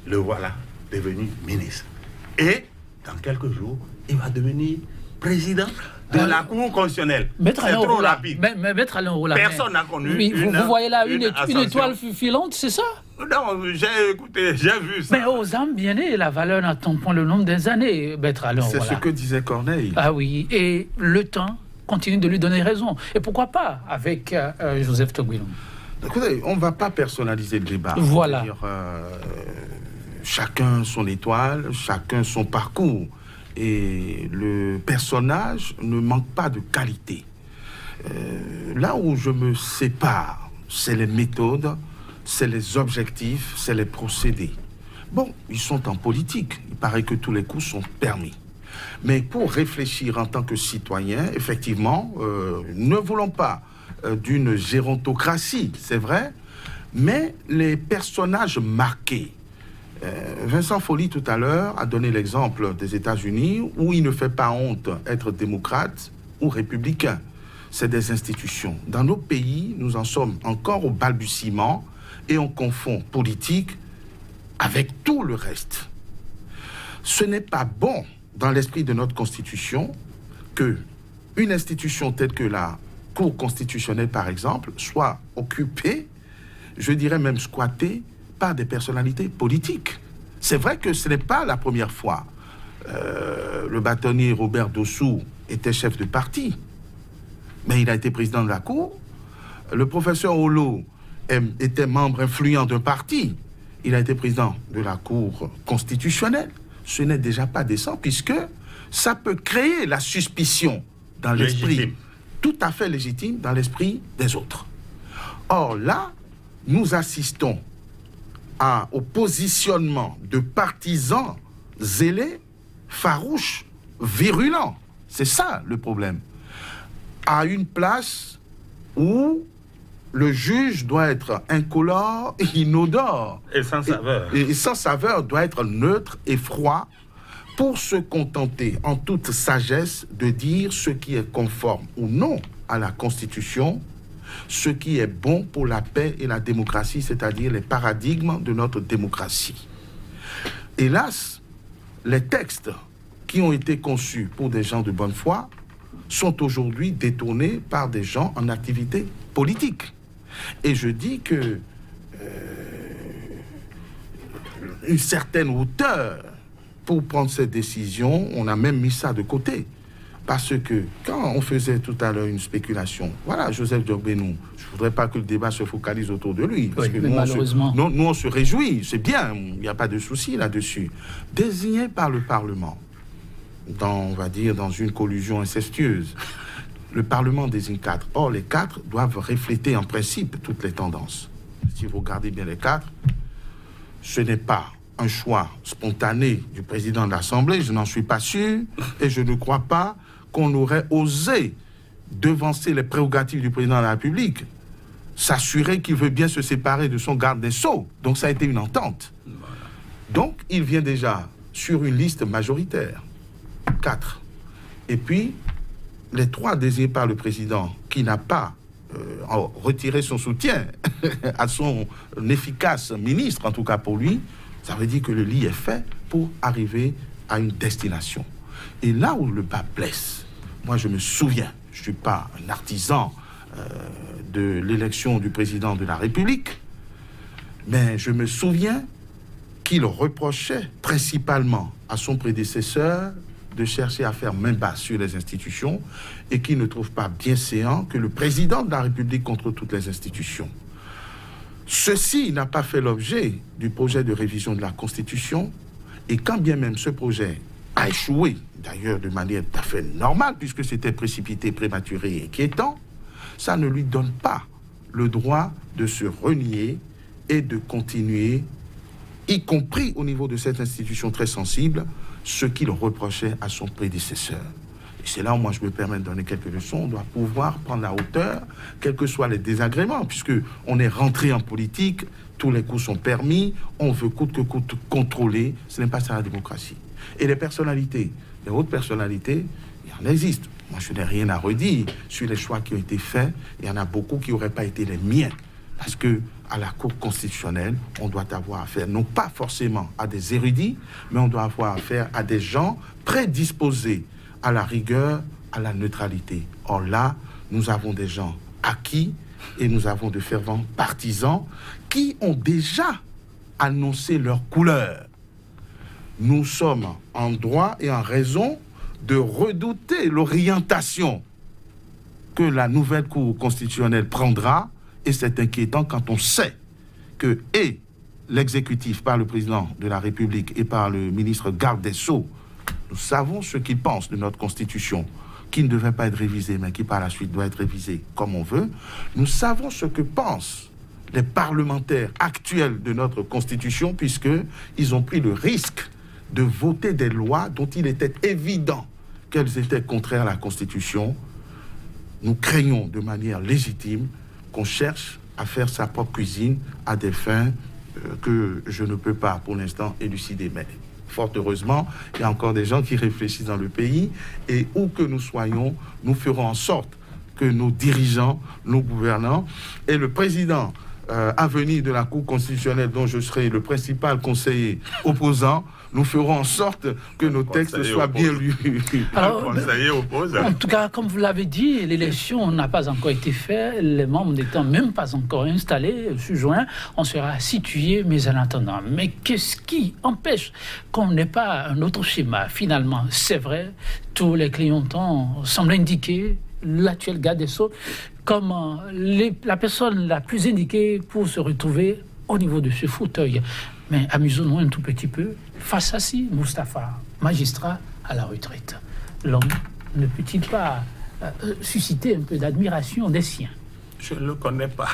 le voilà devenu ministre. Et dans quelques jours, il va devenir président de la Cour constitutionnelle. C'est trop rapide. Maître Alain Roula, personne n'a connu oui, vous voyez là une étoile ascension. filante, c'est ça? Non, j'ai vu ça. Mais aux âmes bien nées, la valeur n'attend point le nombre des années, Maître Alain Roula. C'est ce que disait Corneille. Ah oui, et le temps continue de lui donner raison. Et pourquoi pas avec Joseph Togbilon? Écoutez, on ne va pas personnaliser le débat. Voilà. Dire, chacun son étoile, chacun son parcours. Et le personnage ne manque pas de qualité. Là où je me sépare, c'est les méthodes, c'est les objectifs, c'est les procédés. Bon, ils sont en politique. Il paraît que tous les coups sont permis. Mais pour réfléchir en tant que citoyen, effectivement, ne voulons pas d'une gérontocratie, c'est vrai, mais les personnages marqués. Vincent Folly, tout à l'heure, a donné l'exemple des États-Unis où il ne fait pas honte être démocrate ou républicain. C'est des institutions. Dans nos pays, nous en sommes encore au balbutiement et on confond politique avec tout le reste. Ce n'est pas bon, dans l'esprit de notre Constitution, que une institution telle que la Cour constitutionnelle, par exemple, soit occupée, je dirais même squattée, par des personnalités politiques. C'est vrai que ce n'est pas la première fois. Le bâtonnier Robert Dossou était chef de parti, mais il a été président de la Cour. Le professeur Olo était membre influent d'un parti. Il a été président de la Cour constitutionnelle. Ce n'est déjà pas décent, puisque ça peut créer la suspicion dans l'esprit, légitime. Tout à fait légitime dans l'esprit des autres. Or là, nous assistons au positionnement de partisans zélés, farouches, virulents. C'est ça le problème. À une place où le juge doit être incolore, inodore. Et sans saveur. Et sans saveur, doit être neutre et froid pour se contenter en toute sagesse de dire ce qui est conforme ou non à la Constitution, ce qui est bon pour la paix et la démocratie, c'est-à-dire les paradigmes de notre démocratie. Hélas, les textes qui ont été conçus pour des gens de bonne foi sont aujourd'hui détournés par des gens en activité politique. Et je dis que une certaine hauteur pour prendre cette décision, on a même mis ça de côté. Parce que quand on faisait tout à l'heure une spéculation, voilà, Joseph Diogbenou, je ne voudrais pas que le débat se focalise autour de lui. Parce que mais nous, malheureusement. nous, on se réjouit, c'est bien, il n'y a pas de souci là-dessus. Désigné par le Parlement, on va dire, dans une collusion incestueuse, le Parlement désigne 4. Or, les 4 doivent refléter en principe toutes les tendances. Si vous regardez bien les 4, ce n'est pas un choix spontané du président de l'Assemblée, je n'en suis pas sûr, et je ne crois pas qu'on aurait osé devancer les prérogatives du président de la République, s'assurer qu'il veut bien se séparer de son garde des Sceaux. Donc ça a été une entente. Donc il vient déjà sur une liste majoritaire. 4. Et puis, les 3 désignés par le président qui n'a pas retiré son soutien à son efficace ministre, en tout cas pour lui, ça veut dire que le lit est fait pour arriver à une destination. Et là où le bas blesse, moi je me souviens, je ne suis pas un artisan de l'élection du président de la République, mais je me souviens qu'il reprochait principalement à son prédécesseur de chercher à faire main basse sur les institutions et qu'il ne trouve pas bien séant que le président de la République contrôle toutes les institutions. Ceci n'a pas fait l'objet du projet de révision de la Constitution, et quand bien même ce projet a échoué, d'ailleurs de manière tout à fait normale, puisque c'était précipité, prématuré et inquiétant, ça ne lui donne pas le droit de se renier et de continuer, y compris au niveau de cette institution très sensible, ce qu'il reprochait à son prédécesseur. Et c'est là où moi je me permets de donner quelques leçons. On doit pouvoir prendre la hauteur, quels que soient les désagréments, puisque on est rentré en politique, tous les coups sont permis, on veut coûte que coûte contrôler. Ce n'est pas ça la démocratie. Et les personnalités, les hautes personnalités, il en existe. Moi je n'ai rien à redire sur les choix qui ont été faits. Il y en a beaucoup qui n'auraient pas été les miens. Parce que à la Cour constitutionnelle, on doit avoir affaire, non pas forcément à des érudits, mais on doit avoir affaire à des gens prédisposés à la rigueur, à la neutralité. Or là, nous avons des gens acquis et nous avons de fervents partisans qui ont déjà annoncé leur couleur. Nous sommes en droit et en raison de redouter l'orientation que la nouvelle Cour constitutionnelle prendra. Et c'est inquiétant quand on sait que et l'exécutif par le président de la République et par le ministre garde des Sceaux, nous savons ce qu'ils pensent de notre Constitution, qui ne devait pas être révisée, mais qui par la suite doit être révisée comme on veut. Nous savons ce que pensent les parlementaires actuels de notre Constitution, puisqu'ils ont pris le risque de voter des lois dont il était évident qu'elles étaient contraires à la Constitution. Nous craignons de manière légitime qu'on cherche à faire sa propre cuisine à des fins que je ne peux pas pour l'instant élucider. Mais fort heureusement, il y a encore des gens qui réfléchissent dans le pays, et où que nous soyons, nous ferons en sorte que nos dirigeants, nos gouvernants et le président à venir de la Cour constitutionnelle, dont je serai le principal conseiller opposant, nous ferons en sorte que nos textes soient bien lus. Alors, en tout cas, comme vous l'avez dit, l'élection n'a pas encore été faite, les membres n'étant même pas encore installés, sur juin, on sera situé, mais en attendant. Mais qu'est-ce qui empêche qu'on n'ait pas un autre schéma? Finalement, c'est vrai, tous les clignotants semblent indiquer l'actuel garde des Sceaux comme la personne la plus indiquée pour se retrouver au niveau de ce fauteuil. Mais amusons-nous un tout petit peu. Face à si, Moustapha, magistrat à la retraite, l'homme ne peut-il pas susciter un peu d'admiration des siens? Je ne le connais pas,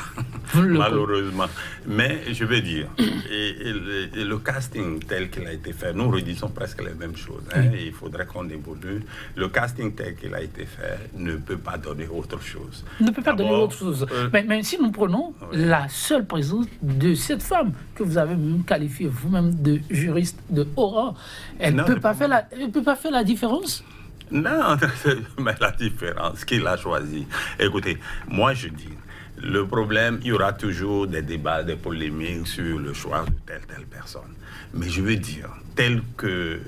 malheureusement. Mais je veux dire, et le casting tel qu'il a été fait, nous redisons presque les mêmes choses. Hein, oui. Il faudrait qu'on évolue. Le casting tel qu'il a été fait ne peut pas donner autre chose. Ne peut pas donner autre chose. Mais si nous prenons la seule présence de cette femme que vous avez même qualifiée vous-même de juriste de haut rang, elle ne peut pas faire la différence? Non, mais la différence qu'il a choisie. Écoutez, moi je dis, le problème, il y aura toujours des débats, des polémiques sur le choix de telle personne. Mais je veux dire, tel que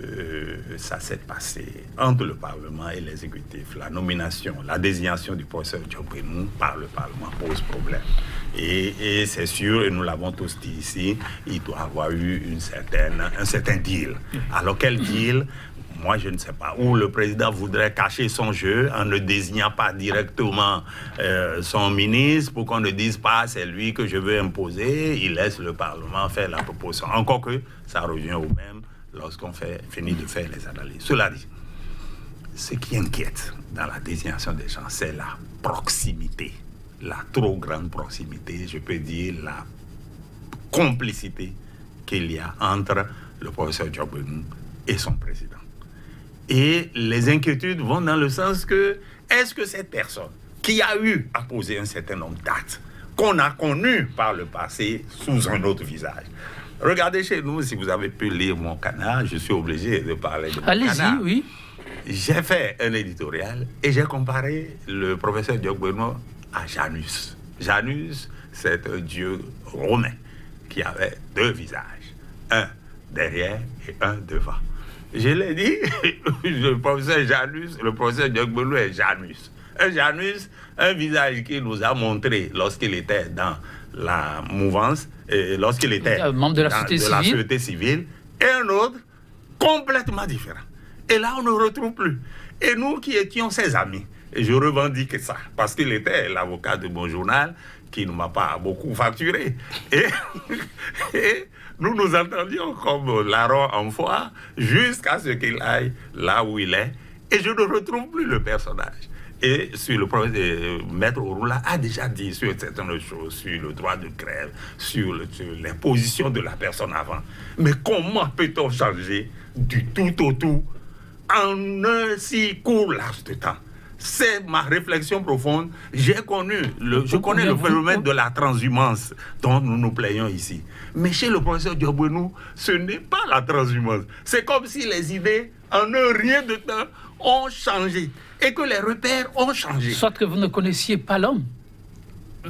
ça s'est passé entre le Parlement et l'exécutif, la nomination, la désignation du professeur Diop Bénou par le Parlement pose problème. Et c'est sûr, et nous l'avons tous dit ici, il doit avoir eu un certain deal. Alors quel deal? Moi, je ne sais pas. Où le président voudrait cacher son jeu en ne désignant pas directement son ministre pour qu'on ne dise pas c'est lui que je veux imposer. Il laisse le Parlement faire la proposition. Encore que ça revient au même lorsqu'on finit de faire les analyses. Cela dit, ce qui inquiète dans la désignation des gens, c'est la proximité. La trop grande proximité, je peux dire la complicité qu'il y a entre le professeur Diop Bénou et son président. Et les inquiétudes vont dans le sens que, est-ce que cette personne qui a eu à poser un certain nombre d'actes, qu'on a connus par le passé sous un autre visage. Regardez chez nous, si vous avez pu lire mon canard, je suis obligé de parler de mon canard. Allez-y, oui. j'ai fait un éditorial et j'ai comparé le professeur Diogbenou à Janus. Janus, c'est un dieu romain qui avait 2 visages, un derrière et un devant. Je l'ai dit, le professeur Janus, le professeur Diogbenou est Janus. Un Janus, un visage qu'il nous a montré lorsqu'il était dans la mouvance, lorsqu'il était membre de la société civile, et un autre complètement différent. Et là, on ne retrouve plus. Et nous qui étions ses amis, et je revendique ça, parce qu'il était l'avocat de mon journal, qui ne m'a pas beaucoup facturé. Et nous nous entendions comme larron en foire, jusqu'à ce qu'il aille là où il est. Et je ne retrouve plus le personnage. Et sur le Maître Ouroula a déjà dit sur certaines choses, sur le droit de grève, sur les positions de la personne avant. Mais comment peut-on changer du tout au tout en un si court laps de temps? C'est ma réflexion profonde. Je connais le phénomène de la transhumance dont nous nous plaignons ici. Mais chez le professeur Diogbenou, ce n'est pas la transhumance. C'est comme si les idées, en un rien de temps, ont changé. Et que les repères ont changé. Soit que vous ne connaissiez pas l'homme.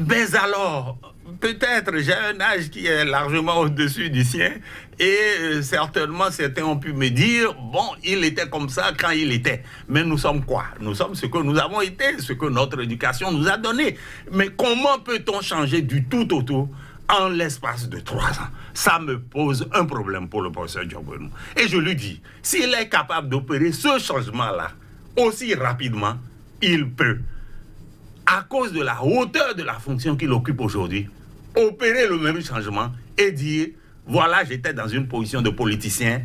Mais alors, peut-être j'ai un âge qui est largement au-dessus du sien. Et certainement, certains ont pu me dire, bon, il était comme ça quand il était. Mais nous sommes quoi? Nous sommes ce que nous avons été, ce que notre éducation nous a donné. Mais comment peut-on changer du tout au tout en l'espace de 3 ans? Ça me pose un problème pour le professeur Diogbenou. Et je lui dis, s'il est capable d'opérer ce changement-là aussi rapidement, il peut, à cause de la hauteur de la fonction qu'il occupe aujourd'hui, opérer le même changement et dire, voilà, j'étais dans une position de politicien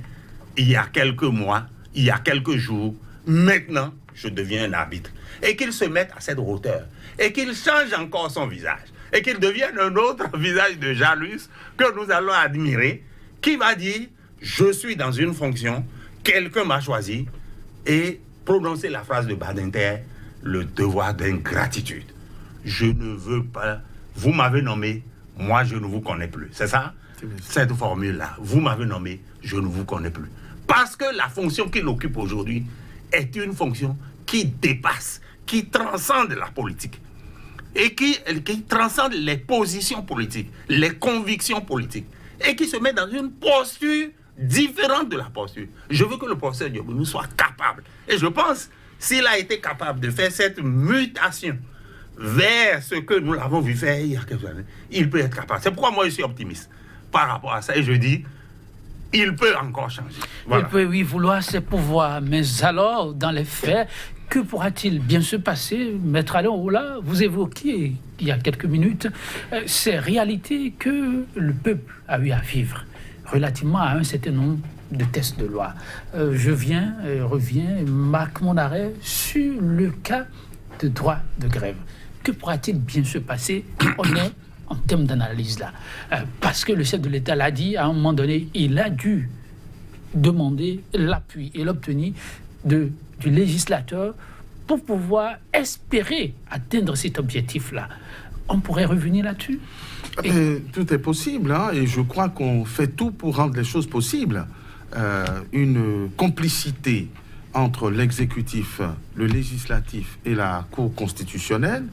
il y a quelques mois, il y a quelques jours, maintenant, je deviens un arbitre. Et qu'il se mette à cette hauteur, et qu'il change encore son visage, et qu'il devienne un autre visage de Janus que nous allons admirer, qui va dire, je suis dans une fonction, quelqu'un m'a choisi, et prononcer la phrase de Badinter, le devoir d'ingratitude. Je ne veux pas, vous m'avez nommé, moi je ne vous connais plus. C'est ça? Cette formule-là, vous m'avez nommé, je ne vous connais plus. Parce que la fonction qu'il occupe aujourd'hui est une fonction qui dépasse, qui transcende la politique. Et qui transcende les positions politiques, les convictions politiques. Et qui se met dans une posture différente de la posture. Je veux que le professeur Diogbenou soit capable. Et je pense, s'il a été capable de faire cette mutation vers ce que nous l'avons vu faire il y a quelques années, il peut être capable. C'est pourquoi moi je suis optimiste par rapport à ça. Et je dis, il peut encore changer. Voilà. Il peut, oui, vouloir ses pouvoirs. Mais alors, dans les faits, que pourra-t-il bien se passer? Maître Alain Ouroula, vous évoquiez il y a quelques minutes ces réalités que le peuple a eu à vivre relativement à un certain nombre de textes de loi. Je reviens, marque mon arrêt sur le cas de droit de grève. Que pourra-t-il bien se passer? On est en termes d'analyse là. Parce que le chef de l'État l'a dit, à un moment donné, il a dû demander l'appui et l'obtenir du législateur pour pouvoir espérer atteindre cet objectif-là. On pourrait revenir là-dessus? Tout est possible, hein, et je crois qu'on fait tout pour rendre les choses possibles. Une complicité entre l'exécutif, le législatif et la Cour constitutionnelle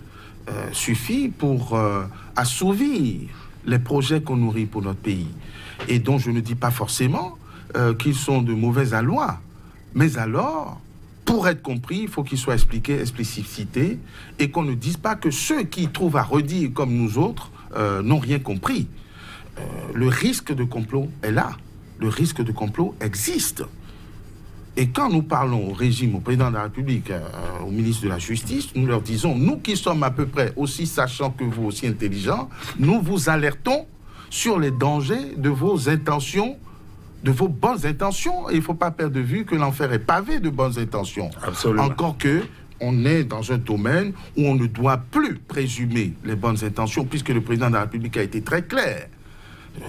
suffit pour assouvir les projets qu'on nourrit pour notre pays. Et dont je ne dis pas forcément qu'ils sont de mauvais aloi. Mais alors, pour être compris, il faut qu'ils soient expliqués, explicités, et qu'on ne dise pas que ceux qui trouvent à redire comme nous autres n'ont rien compris. Le risque de complot est là. Le risque de complot existe. Et quand nous parlons au régime, au président de la République, au ministre de la Justice, nous leur disons, nous qui sommes à peu près aussi sachants que vous, aussi intelligents, nous vous alertons sur les dangers de vos intentions, de vos bonnes intentions. Et il ne faut pas perdre de vue que l'enfer est pavé de bonnes intentions. Absolument. Encore que on est dans un domaine où on ne doit plus présumer les bonnes intentions, puisque le président de la République a été très clair.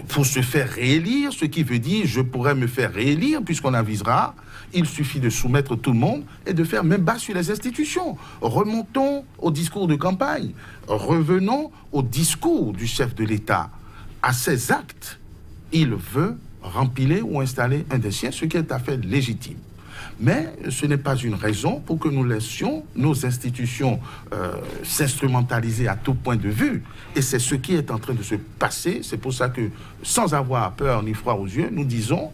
Pour se faire réélire, ce qui veut dire je pourrais me faire réélire, puisqu'on avisera, il suffit de soumettre tout le monde et de faire même bas sur les institutions. Remontons au discours de campagne. Revenons au discours du chef de l'État. À ses actes, il veut rempiler ou installer un des siens, ce qui est tout à fait légitime. Mais ce n'est pas une raison pour que nous laissions nos institutions s'instrumentaliser à tout point de vue. Et c'est ce qui est en train de se passer. C'est pour ça que, sans avoir peur ni froid aux yeux, nous disons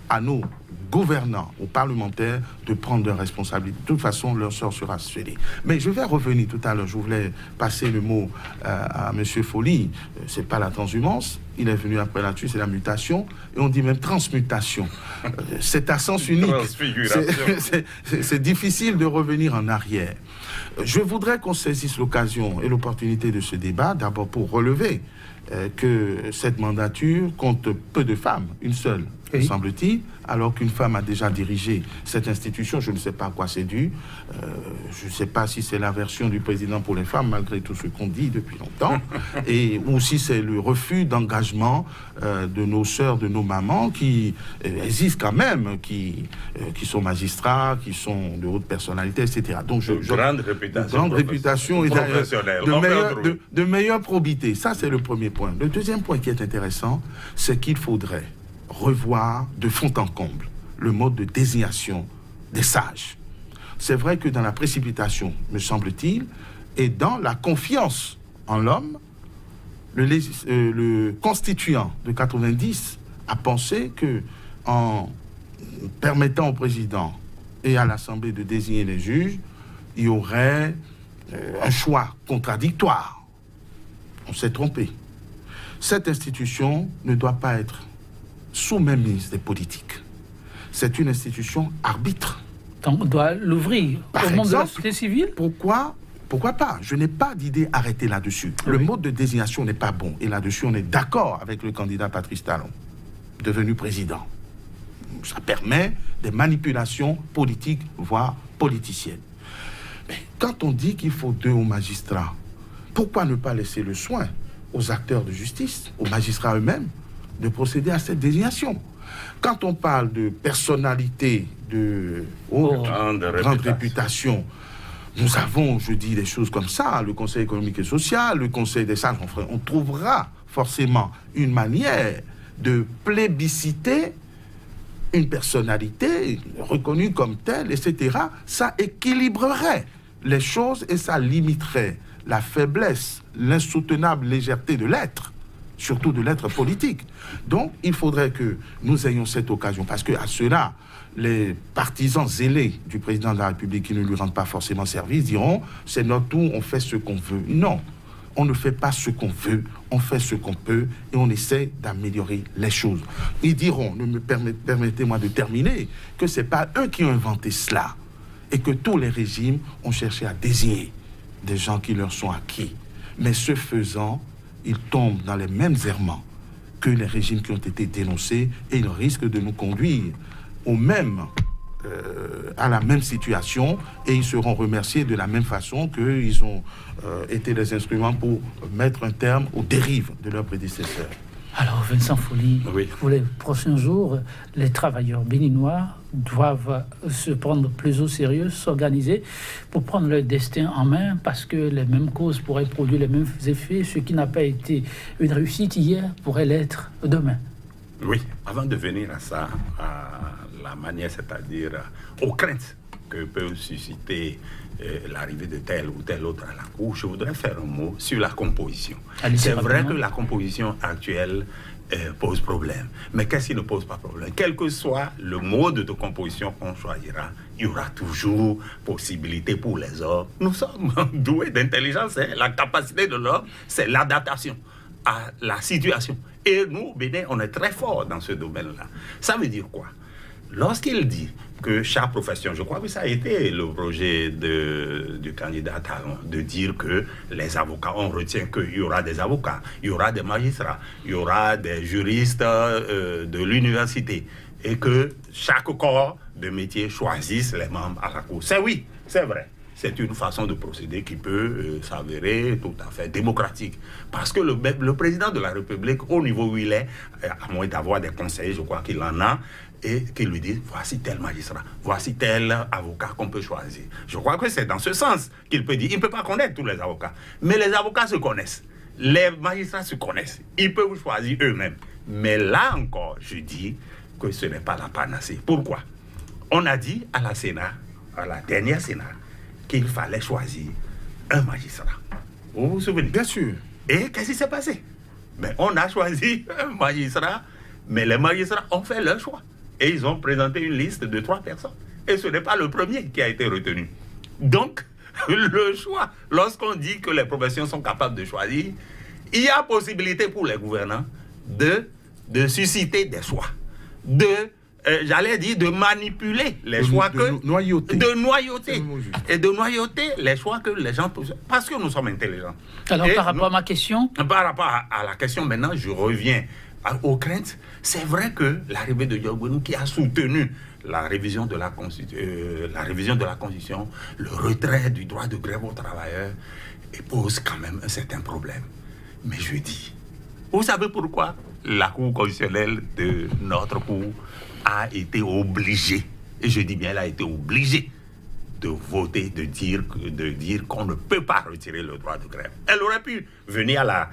à nos gouvernants, aux parlementaires, de prendre leurs responsabilités. De toute façon, leur sort sera scellé. Mais je vais revenir tout à l'heure. Je voulais passer le mot à M. Folly. C'est pas la transhumance. Il est venu après là-dessus, c'est la mutation. Et on dit même transmutation. C'est à sens unique. C'est difficile de revenir en arrière. Je voudrais qu'on saisisse l'occasion et l'opportunité de ce débat, d'abord pour relever que cette mandature compte peu de femmes, une seule, oui, semble-t-il, alors qu'une femme a déjà dirigé cette institution. Je ne sais pas à quoi c'est dû. Je ne sais pas si c'est l'aversion du président pour les femmes, malgré tout ce qu'on dit depuis longtemps, ou si c'est le refus d'engagement de nos sœurs, de nos mamans, qui existent quand même, qui sont magistrats, qui sont de hautes personnalités, etc. Donc, grande réputation et de meilleure probité. Ça, c'est le premier point. Le deuxième point qui est intéressant, c'est qu'il faudrait revoir de fond en comble le mode de désignation des sages. C'est vrai que dans la précipitation, me semble-t-il, et dans la confiance en l'homme, le constituant de 90 a pensé que en permettant au président et à l'Assemblée de désigner les juges, il y aurait un choix contradictoire. On s'est trompé. Cette institution ne doit pas être sous mainmise des politiques. C'est une institution arbitre. Donc on doit l'ouvrir au monde de la société civile. Pourquoi pas? Je n'ai pas d'idée arrêtée là-dessus. Oui. Le mode de désignation n'est pas bon. Et là-dessus, on est d'accord avec le candidat Patrice Talon, devenu président. Ça permet des manipulations politiques, voire politiciennes. Mais quand on dit qu'il faut 2 hauts magistrats, pourquoi ne pas laisser le soin aux acteurs de justice, aux magistrats eux-mêmes, de procéder à cette désignation? Quand on parle de personnalité de grande réputation, nous avons, je dis des choses comme ça, le Conseil économique et social, le Conseil des sages, on trouvera forcément une manière de plébisciter une personnalité reconnue comme telle, etc. Ça équilibrerait les choses et ça limiterait la faiblesse, l'insoutenable légèreté de l'être, surtout de l'être politique. Donc, il faudrait que nous ayons cette occasion, parce qu'à cela, les partisans zélés du président de la République qui ne lui rendent pas forcément service diront « c'est notre tour, on fait ce qu'on veut ». Non, on ne fait pas ce qu'on veut, on fait ce qu'on peut et on essaie d'améliorer les choses. Ils diront, permettez-moi de terminer, que ce n'est pas eux qui ont inventé cela et que tous les régimes ont cherché à désigner des gens qui leur sont acquis. Mais ce faisant, ils tombent dans les mêmes errements que les régimes qui ont été dénoncés et ils risquent de nous conduire à la même situation et ils seront remerciés de la même façon qu'ils ont été des instruments pour mettre un terme aux dérives de leurs prédécesseurs. Alors, Vincent Folly, oui, pour les prochains jours, les travailleurs béninois doivent se prendre plus au sérieux, s'organiser pour prendre leur destin en main, parce que les mêmes causes pourraient produire les mêmes effets. Ce qui n'a pas été une réussite hier pourrait l'être demain. Oui, avant de venir à ça, à la manière, c'est-à-dire aux craintes que peut susciter l'arrivée de tel ou tel autre à la Cour, je voudrais faire un mot sur la composition. C'est vrai que la composition actuelle pose problème. Mais qu'est-ce qui ne pose pas problème? Quel que soit le mode de composition qu'on choisira, il y aura toujours possibilité pour les hommes. Nous sommes doués d'intelligence. La capacité de l'homme, c'est l'adaptation à la situation. Et nous, au Bénin, on est très forts dans ce domaine-là. Ça veut dire quoi? Lorsqu'il dit que chaque profession, je crois que ça a été le projet du candidat Talon, de dire que les avocats, on retient qu'il y aura des avocats, il y aura des magistrats, il y aura des juristes de l'université, et que chaque corps de métier choisisse les membres à la Cour. C'est oui, c'est vrai. C'est une façon de procéder qui peut s'avérer tout à fait démocratique. Parce que le président de la République, au niveau où il est, à moins d'avoir des conseillers, je crois qu'il en a, et qu'il lui dise, voici tel magistrat, voici tel avocat qu'on peut choisir. Je crois que c'est dans ce sens qu'il peut dire. Il ne peut pas connaître tous les avocats, mais les avocats se connaissent. Les magistrats se connaissent. Ils peuvent choisir eux-mêmes. Mais là encore, je dis que ce n'est pas la panacée. Pourquoi? on a dit à la Sénat, à la dernière Sénat, qu'il fallait choisir un magistrat. Vous vous souvenez? Bien sûr. Et qu'est-ce qui s'est passé? Ben, on a choisi un magistrat, mais les magistrats ont fait leur choix. Et ils ont présenté une liste de 3 personnes. Et ce n'est pas le premier qui a été retenu. Donc, le choix, lorsqu'on dit que les professions sont capables de choisir, il y a possibilité pour les gouvernants de susciter des choix, j'allais dire, de manipuler les choix de noyauter. De noyauter. Et de noyauter les choix que les gens... Parce que nous sommes intelligents. Alors, Et par rapport à ma question... Par rapport à la question, maintenant, je reviens aux craintes. C'est vrai que l'arrivée de Diogounou, qui a soutenu la révision de la Constitution, le retrait du droit de grève aux travailleurs, pose quand même un certain problème. Mais je dis, vous savez pourquoi la Cour constitutionnelle de notre Cour a été obligée, et je dis bien, elle a été obligée de voter, de dire qu'on ne peut pas retirer le droit de grève. Elle aurait pu venir à la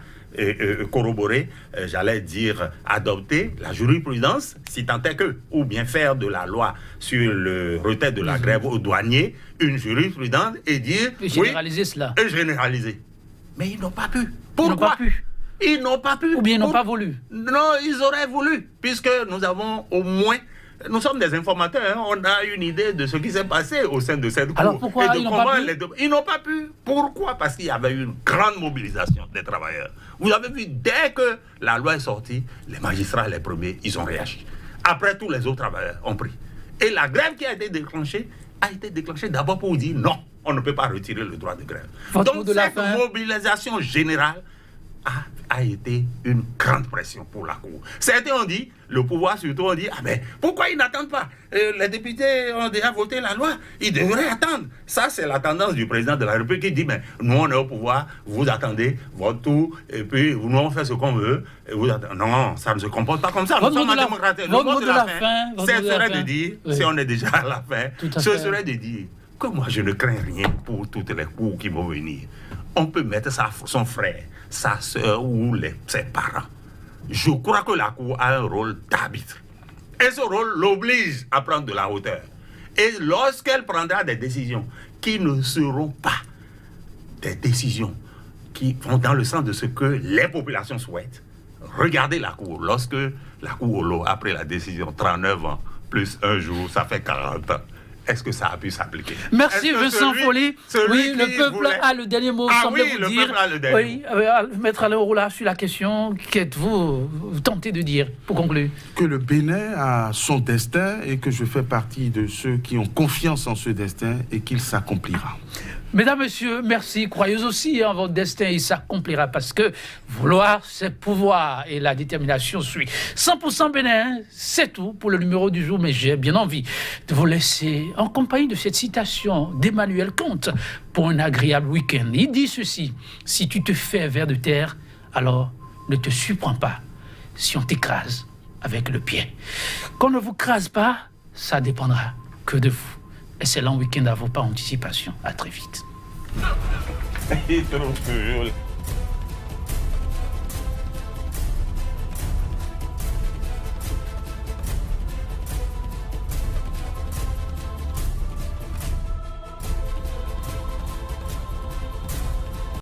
corroborer, j'allais dire adopter la jurisprudence, si tant est que, ou bien faire de la loi sur le retrait de la grève aux douaniers une jurisprudence et dire... Et généraliser cela. Et généraliser. Mais ils n'ont pas pu. Pourquoi? Ils n'ont pas pu. Ou bien ils n'ont pas voulu. Non, ils auraient voulu, puisque nous avons au moins... Nous sommes des informateurs, hein, on a une idée de ce qui s'est passé au sein de cette cour. Alors pourquoi ils n'ont pas pu? Ils n'ont pas pu. Pourquoi? Parce qu'il y avait une grande mobilisation des travailleurs. Vous avez vu, dès que la loi est sortie, les magistrats, les premiers, ils ont réagi. Après, tous les autres travailleurs ont pris. Et la grève qui a été déclenchée d'abord pour dire non, on ne peut pas retirer le droit de grève. Donc cette mobilisation générale a été une grande pression pour la Cour. Certains ont dit, le pouvoir surtout ont dit, ah mais pourquoi ils n'attendent pas? Les députés ont déjà voté la loi, ils devraient attendre. Ça, c'est la tendance du président de la République qui dit, mais nous on est au pouvoir, vous attendez votre tour, et puis nous on fait ce qu'on veut. Et vous attendez. Non, ça ne se comporte pas comme ça. Nous sommes en démocratie. Le mot de la fin, ce serait de dire, si on est déjà à la fin, ce serait de dire que moi je ne crains rien pour toutes les cours qui vont venir. On peut mettre son frère, sa soeur ou ses parents. Je crois que la Cour a un rôle d'arbitre. Et ce rôle l'oblige à prendre de la hauteur. Et lorsqu'elle prendra des décisions qui ne seront pas des décisions qui vont dans le sens de ce que les populations souhaitent, regardez la Cour. Lorsque la Cour Olo a pris la décision 39 ans plus un jour, ça fait 40 ans. Est-ce que ça a pu s'appliquer? Merci, Vincent Folly. Oui, le peuple a le dernier mot, semblez-vous dire. Peuple a le dernier mot. Maître Alain Orola, sur la question, qu'êtes-vous tenté de dire, pour conclure? Que le Bénin a son destin et que je fais partie de ceux qui ont confiance en ce destin et qu'il s'accomplira. Mesdames, Messieurs, merci. Croyez aussi en votre destin, il s'accomplira parce que vouloir, c'est pouvoir et la détermination suit. 100% Bénin, c'est tout pour le numéro du jour, mais j'ai bien envie de vous laisser en compagnie de cette citation d'Emmanuel Comte pour un agréable week-end. Il dit ceci: si tu te fais vers de terre, alors ne te surprends pas si on t'écrase avec le pied. Qu'on ne vous crase pas, ça dépendra que de vous. Excellent week-end à vous par anticipation. À très vite.